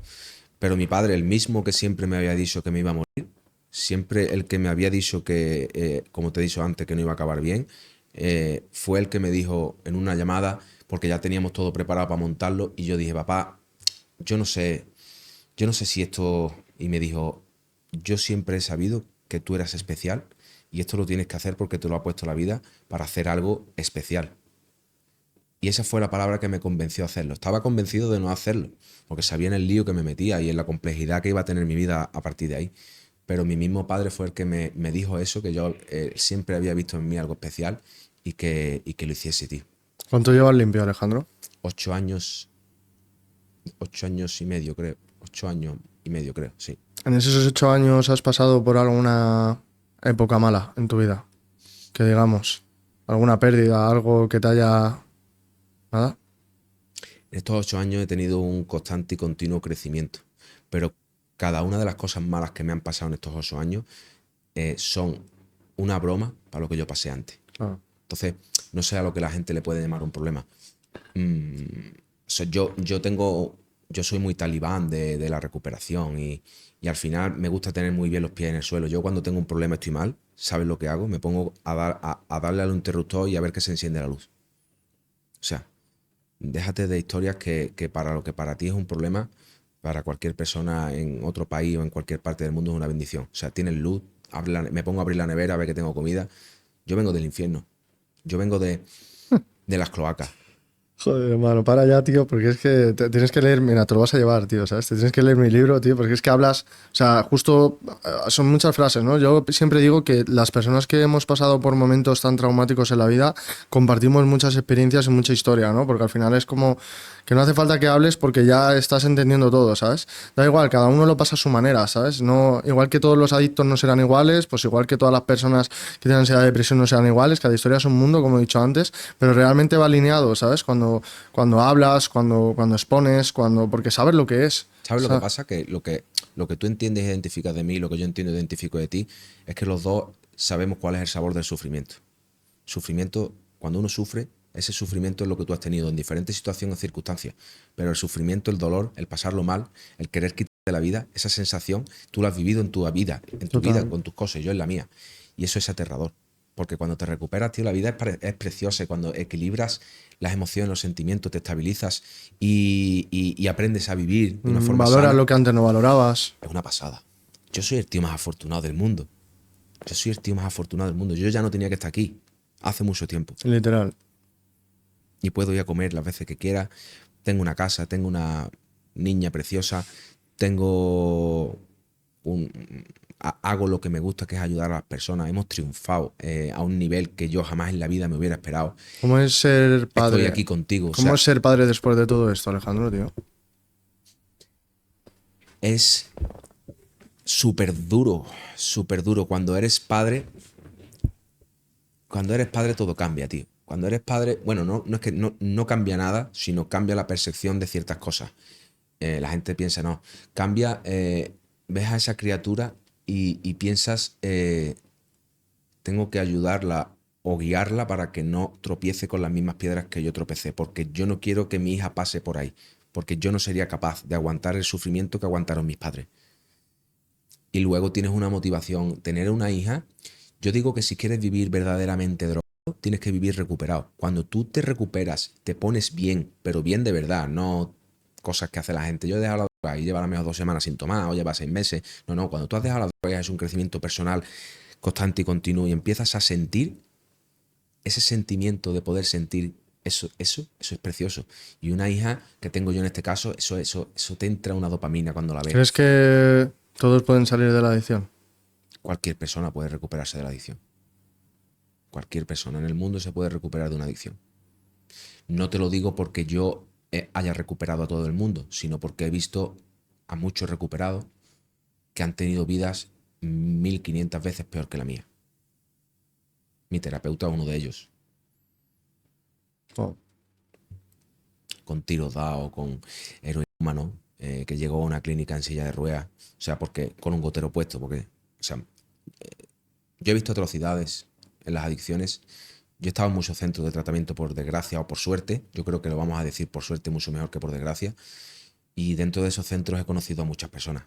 Pero mi padre, el mismo que siempre me había dicho que me iba a morir, siempre el que me había dicho que, como te he dicho antes, que no iba a acabar bien, fue el que me dijo en una llamada, porque ya teníamos todo preparado para montarlo, y yo dije, papá, yo no sé, yo no sé si esto... Y me dijo, yo siempre he sabido que tú eras especial y esto lo tienes que hacer porque te lo ha puesto la vida para hacer algo especial. Y esa fue la palabra que me convenció a hacerlo. Estaba convencido de no hacerlo, porque sabía en el lío que me metía y en la complejidad que iba a tener mi vida a partir de ahí. Pero mi mismo padre fue el que me dijo eso, que yo siempre había visto en mí algo especial y que lo hiciese, tío. ¿Cuánto llevas limpio, Alejandro? 8 años, 8 años y medio, creo. 8 años y medio, creo, sí. ¿En esos 8 años has pasado por alguna época mala en tu vida? Que digamos, alguna pérdida, algo que te haya... ¿Nada? En estos 8 años he tenido un constante y continuo crecimiento, pero cada una de las cosas malas que me han pasado en estos 8 años son una broma para lo que yo pasé antes. Claro. Entonces, no sé a lo que la gente le puede llamar un problema. Yo soy muy talibán de la recuperación y al final me gusta tener muy bien los pies en el suelo. Yo cuando tengo un problema estoy mal, ¿sabes lo que hago? Me pongo a darle al interruptor y a ver que se enciende la luz. O sea, déjate de historias que para lo que para ti es un problema, para cualquier persona en otro país o en cualquier parte del mundo es una bendición. O sea, tienes luz, me pongo a abrir la nevera a ver que tengo comida. Yo vengo del infierno. Yo vengo de las cloacas. Joder, hermano, para ya, tío, porque es que tienes que leer, mira, te lo vas a llevar, tío, ¿sabes? Te tienes que leer mi libro, tío, porque es que hablas, o sea, justo son muchas frases, ¿no? Yo siempre digo que las personas que hemos pasado por momentos tan traumáticos en la vida compartimos muchas experiencias y mucha historia, ¿no? Porque al final es como que no hace falta que hables porque ya estás entendiendo todo, ¿sabes? Da igual, cada uno lo pasa a su manera, ¿sabes? No, igual que todos los adictos no serán iguales, pues igual que todas las personas que tienen ansiedad y depresión no serán iguales, cada historia es un mundo, como he dicho antes, pero realmente va alineado, ¿sabes? Cuando hablas, cuando expones, porque sabes lo que es. ¿Sabes lo que pasa? Que lo que tú entiendes e identificas de mí, lo que yo entiendo e identifico de ti, es que los dos sabemos cuál es el sabor del sufrimiento. Sufrimiento, cuando uno sufre, ese sufrimiento es lo que tú has tenido en diferentes situaciones o circunstancias. Pero el sufrimiento, el dolor, el pasarlo mal, el querer quitarte la vida, esa sensación, tú la has vivido en tu vida, Total. con tus cosas, yo en la mía. Y eso es aterrador. Porque cuando te recuperas, tío, la vida es preciosa. Cuando equilibras las emociones, los sentimientos, te estabilizas y aprendes a vivir de una forma Valoras sana, lo que antes no valorabas. es una pasada. Yo soy el tío más afortunado del mundo. Yo soy el tío más afortunado del mundo. Yo ya no tenía que estar aquí hace mucho tiempo. Literal. Y puedo ir a comer las veces que quiera. Tengo una casa, tengo una niña preciosa, tengo hago lo que me gusta, que es ayudar a las personas. Hemos triunfado a un nivel que yo jamás en la vida me hubiera esperado. ¿Cómo es ser Estoy padre? aquí contigo. O ¿Cómo sea, es ser padre después de todo esto, Alejandro, tío? es súper duro, súper duro. Cuando eres padre todo cambia, tío. Cuando eres padre, bueno, no es que no cambia nada, sino cambia la percepción de ciertas cosas. La gente piensa, no, cambia, ves a esa criatura y piensas, tengo que ayudarla o guiarla para que no tropiece con las mismas piedras que yo tropecé, porque yo no quiero que mi hija pase por ahí, porque yo no sería capaz de aguantar el sufrimiento que aguantaron mis padres. Y luego tienes una motivación, tener una hija. Yo digo que si quieres vivir verdaderamente drogado, tienes que vivir recuperado. Cuando tú te recuperas, te pones bien, pero bien de verdad, no cosas que hace la gente. Yo he dejado la droga y lleva a lo mejor 2 semanas sin tomar, o lleva 6 meses. No, cuando tú has dejado la droga es un crecimiento personal constante y continuo y empiezas a sentir ese sentimiento de poder sentir eso es precioso. Y una hija que tengo yo en este caso, eso te entra una dopamina cuando la ves. ¿Crees que todos pueden salir de la adicción? Cualquier persona puede recuperarse de la adicción. Cualquier persona en el mundo se puede recuperar de una adicción. No te lo digo porque yo haya recuperado a todo el mundo, sino porque he visto a muchos recuperados que han tenido vidas 1500 veces peor que la mía. Mi terapeuta es uno de ellos. Oh. Con tiros dados, con heroína, que llegó a una clínica en silla de ruedas, o sea, porque con un gotero puesto, porque, o sea, yo he visto atrocidades en las adicciones. Yo he estado en muchos centros de tratamiento por desgracia o por suerte. Yo creo que lo vamos a decir por suerte mucho mejor que por desgracia. Y dentro de esos centros he conocido a muchas personas.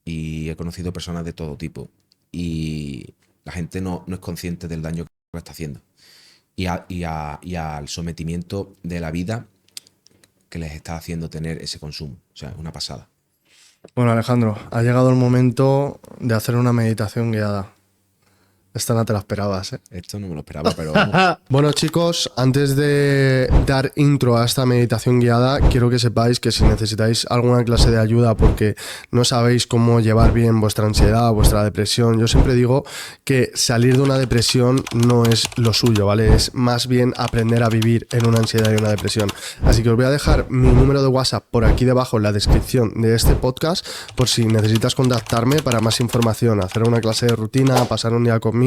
Y he conocido personas de todo tipo. Y la gente no es consciente del daño que está haciendo. Y al sometimiento de la vida que les está haciendo tener ese consumo. O sea, es una pasada. Bueno, Alejandro, ha llegado el momento de hacer una meditación guiada. Esta no te la esperabas, ¿eh? Esto no me lo esperaba, pero vamos. Bueno, chicos, antes de dar intro a esta meditación guiada, quiero que sepáis que si necesitáis alguna clase de ayuda porque no sabéis cómo llevar bien vuestra ansiedad, vuestra depresión, yo siempre digo que salir de una depresión no es lo suyo, ¿vale? Es más bien aprender a vivir en una ansiedad y una depresión. Así que os voy a dejar mi número de WhatsApp por aquí debajo en la descripción de este podcast por si necesitas contactarme para más información, hacer una clase de rutina, pasar un día conmigo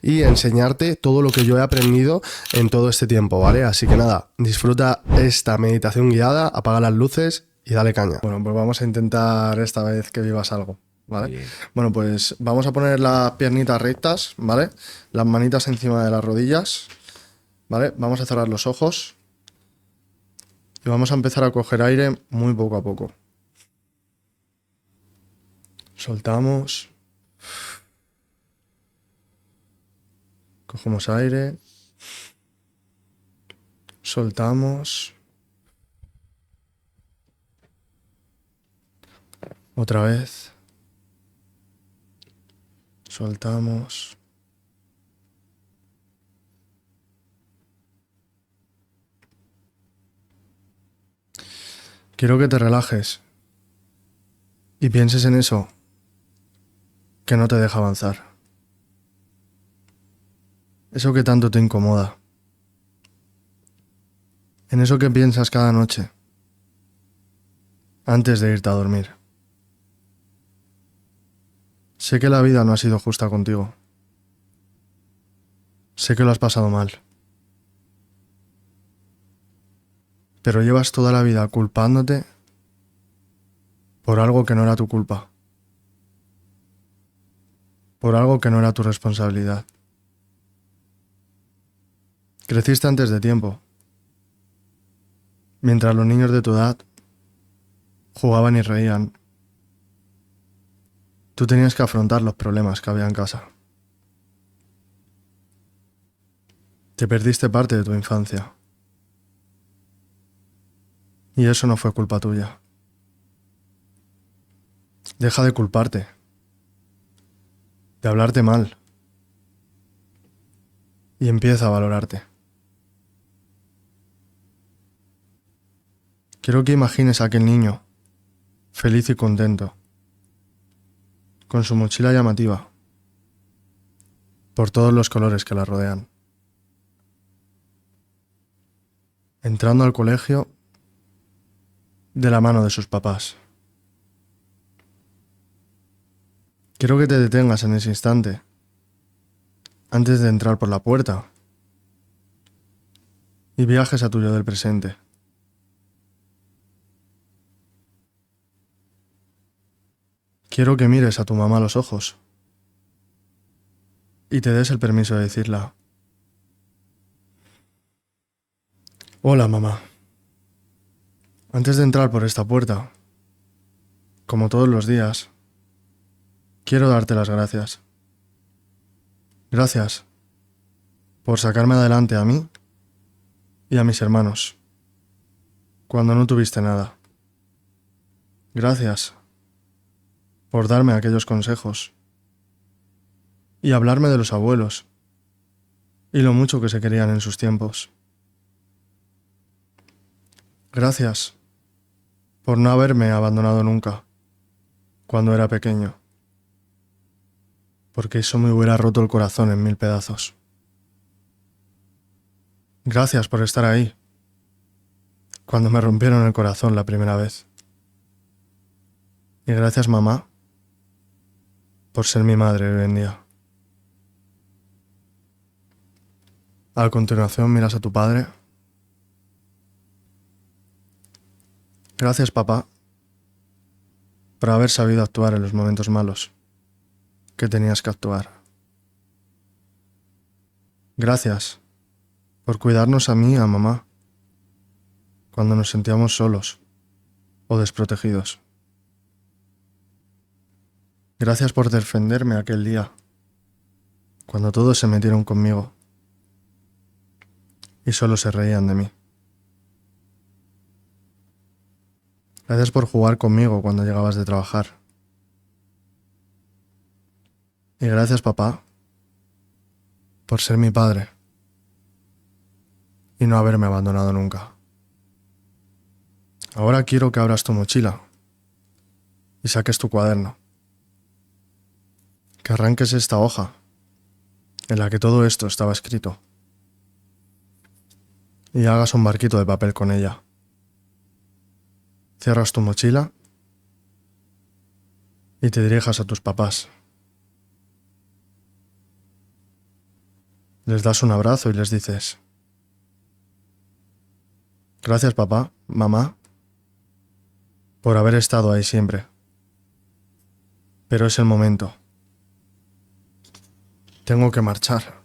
y enseñarte todo lo que yo he aprendido en todo este tiempo, ¿vale? Así que nada, disfruta esta meditación guiada, apaga las luces y dale caña. Bueno, pues vamos a intentar esta vez que vivas algo, ¿vale? Bien. Bueno, pues vamos a poner las piernitas rectas, ¿vale? Las manitas encima de las rodillas, ¿vale? Vamos a cerrar los ojos y vamos a empezar a coger aire muy poco a poco. Soltamos. Cogemos aire, soltamos, otra vez, soltamos, quiero que te relajes y pienses en eso que no te deja avanzar, eso que tanto te incomoda. En eso que piensas cada noche, antes de irte a dormir. Sé que la vida no ha sido justa contigo. Sé que lo has pasado mal. Pero llevas toda la vida culpándote por algo que no era tu culpa. Por algo que no era tu responsabilidad. Creciste antes de tiempo. Mientras los niños de tu edad jugaban y reían, tú tenías que afrontar los problemas que había en casa. Te perdiste parte de tu infancia. Y eso no fue culpa tuya. Deja de culparte, de hablarte mal, y empieza a valorarte. Quiero que imagines a aquel niño, feliz y contento, con su mochila llamativa, por todos los colores que la rodean, entrando al colegio de la mano de sus papás. Quiero que te detengas en ese instante, antes de entrar por la puerta, y viajes a tu yo del presente. Quiero que mires a tu mamá a los ojos y te des el permiso de decirla: hola, mamá. Antes de entrar por esta puerta, como todos los días, quiero darte las gracias. Gracias por sacarme adelante a mí y a mis hermanos cuando no tuviste nada. Gracias por darme aquellos consejos y hablarme de los abuelos y lo mucho que se querían en sus tiempos. Gracias por no haberme abandonado nunca cuando era pequeño, porque eso me hubiera roto el corazón en 1000 pedazos. Gracias por estar ahí cuando me rompieron el corazón la primera vez. Y gracias, mamá, por ser mi madre hoy en día. A continuación miras a tu padre. Gracias, papá, por haber sabido actuar en los momentos malos que tenías que actuar. Gracias por cuidarnos a mí y a mamá cuando nos sentíamos solos o desprotegidos. Gracias por defenderme aquel día cuando todos se metieron conmigo y solo se reían de mí. Gracias por jugar conmigo cuando llegabas de trabajar. Y gracias, papá, por ser mi padre y no haberme abandonado nunca. Ahora quiero que abras tu mochila y saques tu cuaderno. Que arranques esta hoja en la que todo esto estaba escrito y hagas un barquito de papel con ella. Cierras tu mochila y te dirijas a tus papás. Les das un abrazo y les dices: gracias, papá, mamá, por haber estado ahí siempre. Pero es el momento. Tengo que marchar.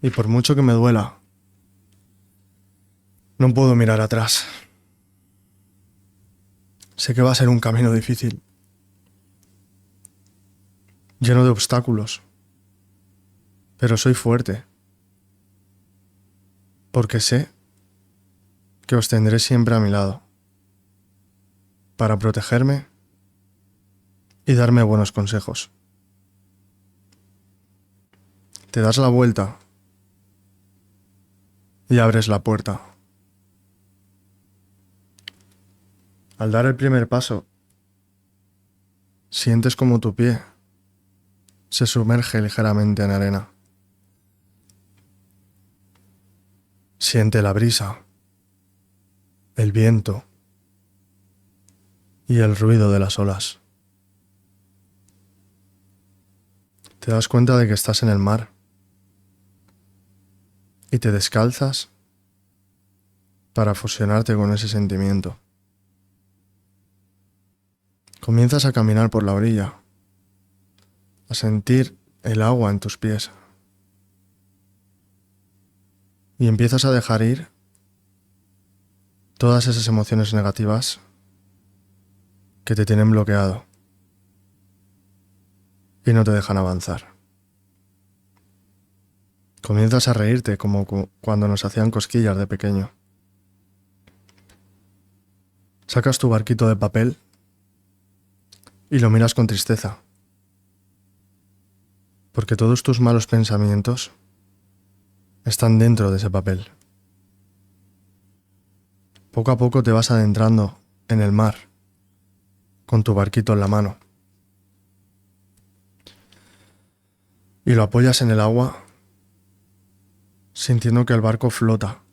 Y por mucho que me duela, no puedo mirar atrás. Sé que va a ser un camino difícil, lleno de obstáculos, pero soy fuerte, porque sé que os tendré siempre a mi lado, para protegerme y darme buenos consejos. Te das la vuelta y abres la puerta. Al dar el primer paso, sientes como tu pie se sumerge ligeramente en arena. Siente la brisa, el viento y el ruido de las olas. Te das cuenta de que estás en el mar y te descalzas para fusionarte con ese sentimiento. Comienzas a caminar por la orilla, a sentir el agua en tus pies y empiezas a dejar ir todas esas emociones negativas que te tienen bloqueado y no te dejan avanzar. Comienzas a reírte como cuando nos hacían cosquillas de pequeño. Sacas tu barquito de papel y lo miras con tristeza, porque todos tus malos pensamientos están dentro de ese papel. Poco a poco te vas adentrando en el mar con tu barquito en la mano y lo apoyas en el agua sintiendo que el barco flota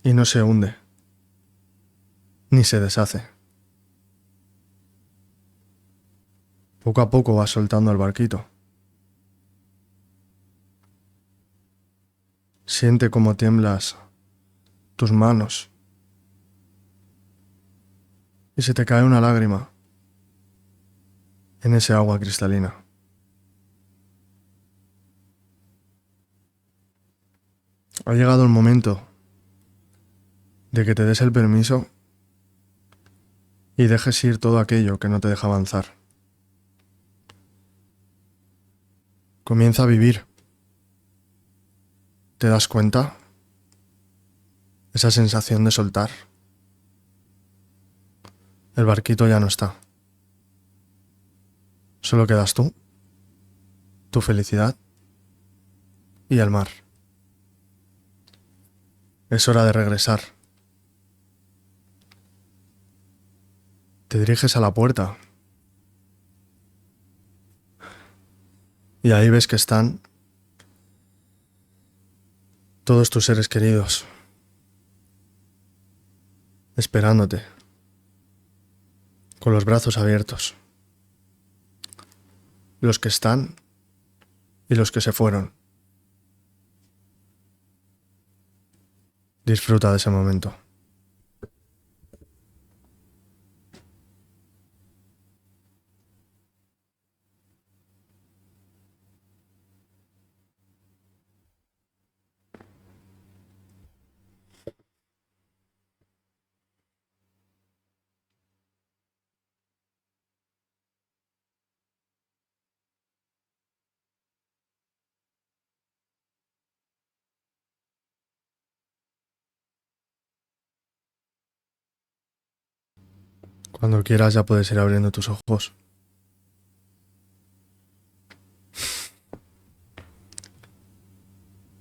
y no se hunde ni se deshace. Poco a poco vas soltando el barquito Siente cómo tiemblas tus manos y se te cae una lágrima en ese agua cristalina. Ha llegado el momento de que te des el permiso y dejes ir todo aquello que no te deja avanzar. Comienza a vivir. ¿Te das cuenta? Esa sensación de soltar. El barquito ya no está. Solo quedas tú, tu felicidad y el mar. Es hora de regresar. Te diriges a la puerta y ahí ves que están todos tus seres queridos esperándote con los brazos abiertos. Los que están y los que se fueron. Disfruta de ese momento. Cuando quieras ya puedes ir abriendo tus ojos.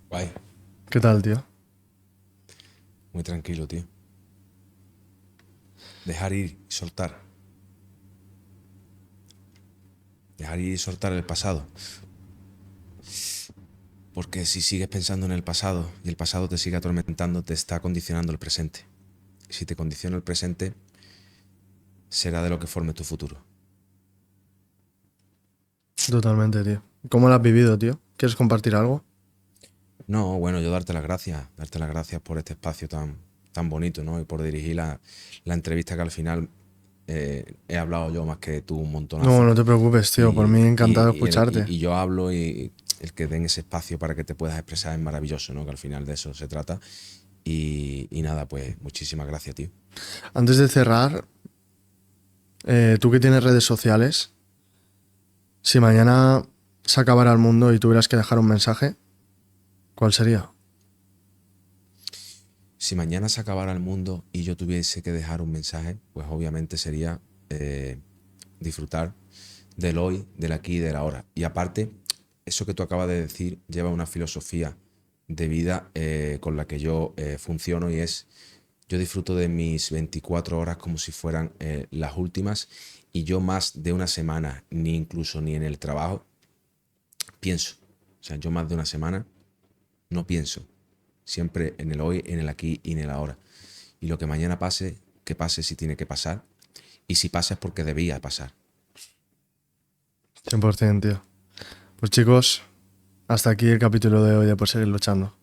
Guay. ¿Qué tal, tío? Muy tranquilo, tío. Dejar ir y soltar. Dejar ir y soltar el pasado. Porque si sigues pensando en el pasado y el pasado te sigue atormentando, te está condicionando el presente. Y si te condiciona el presente, será de lo que forme tu futuro. Totalmente, tío. ¿Cómo lo has vivido, tío? ¿Quieres compartir algo? No, bueno, yo darte las gracias por este espacio tan bonito, ¿no? Y por dirigir la entrevista que al final he hablado yo más que tú un montonazo. No, no te preocupes, tío. Por mí encantado de escucharte. Y yo hablo y el que den ese espacio para que te puedas expresar es maravilloso, ¿no? Que al final de eso se trata. Y nada, pues muchísimas gracias, tío. Antes de cerrar, tú que tienes redes sociales, si mañana se acabara el mundo y tuvieras que dejar un mensaje, ¿cuál sería? Si mañana se acabara el mundo y yo tuviese que dejar un mensaje, pues obviamente sería disfrutar del hoy, del aquí y del ahora. Y aparte, eso que tú acabas de decir lleva una filosofía de vida con la que yo funciono y es, yo disfruto de mis 24 horas como si fueran las últimas y yo más de una semana, ni incluso ni en el trabajo, pienso. O sea, yo más de una semana no pienso. Siempre en el hoy, en el aquí y en el ahora. Y lo que mañana pase, que pase si tiene que pasar. Y si pasa es porque debía pasar. 100%, tío. Pues chicos, hasta aquí el capítulo de hoy de Por Seguir Luchando.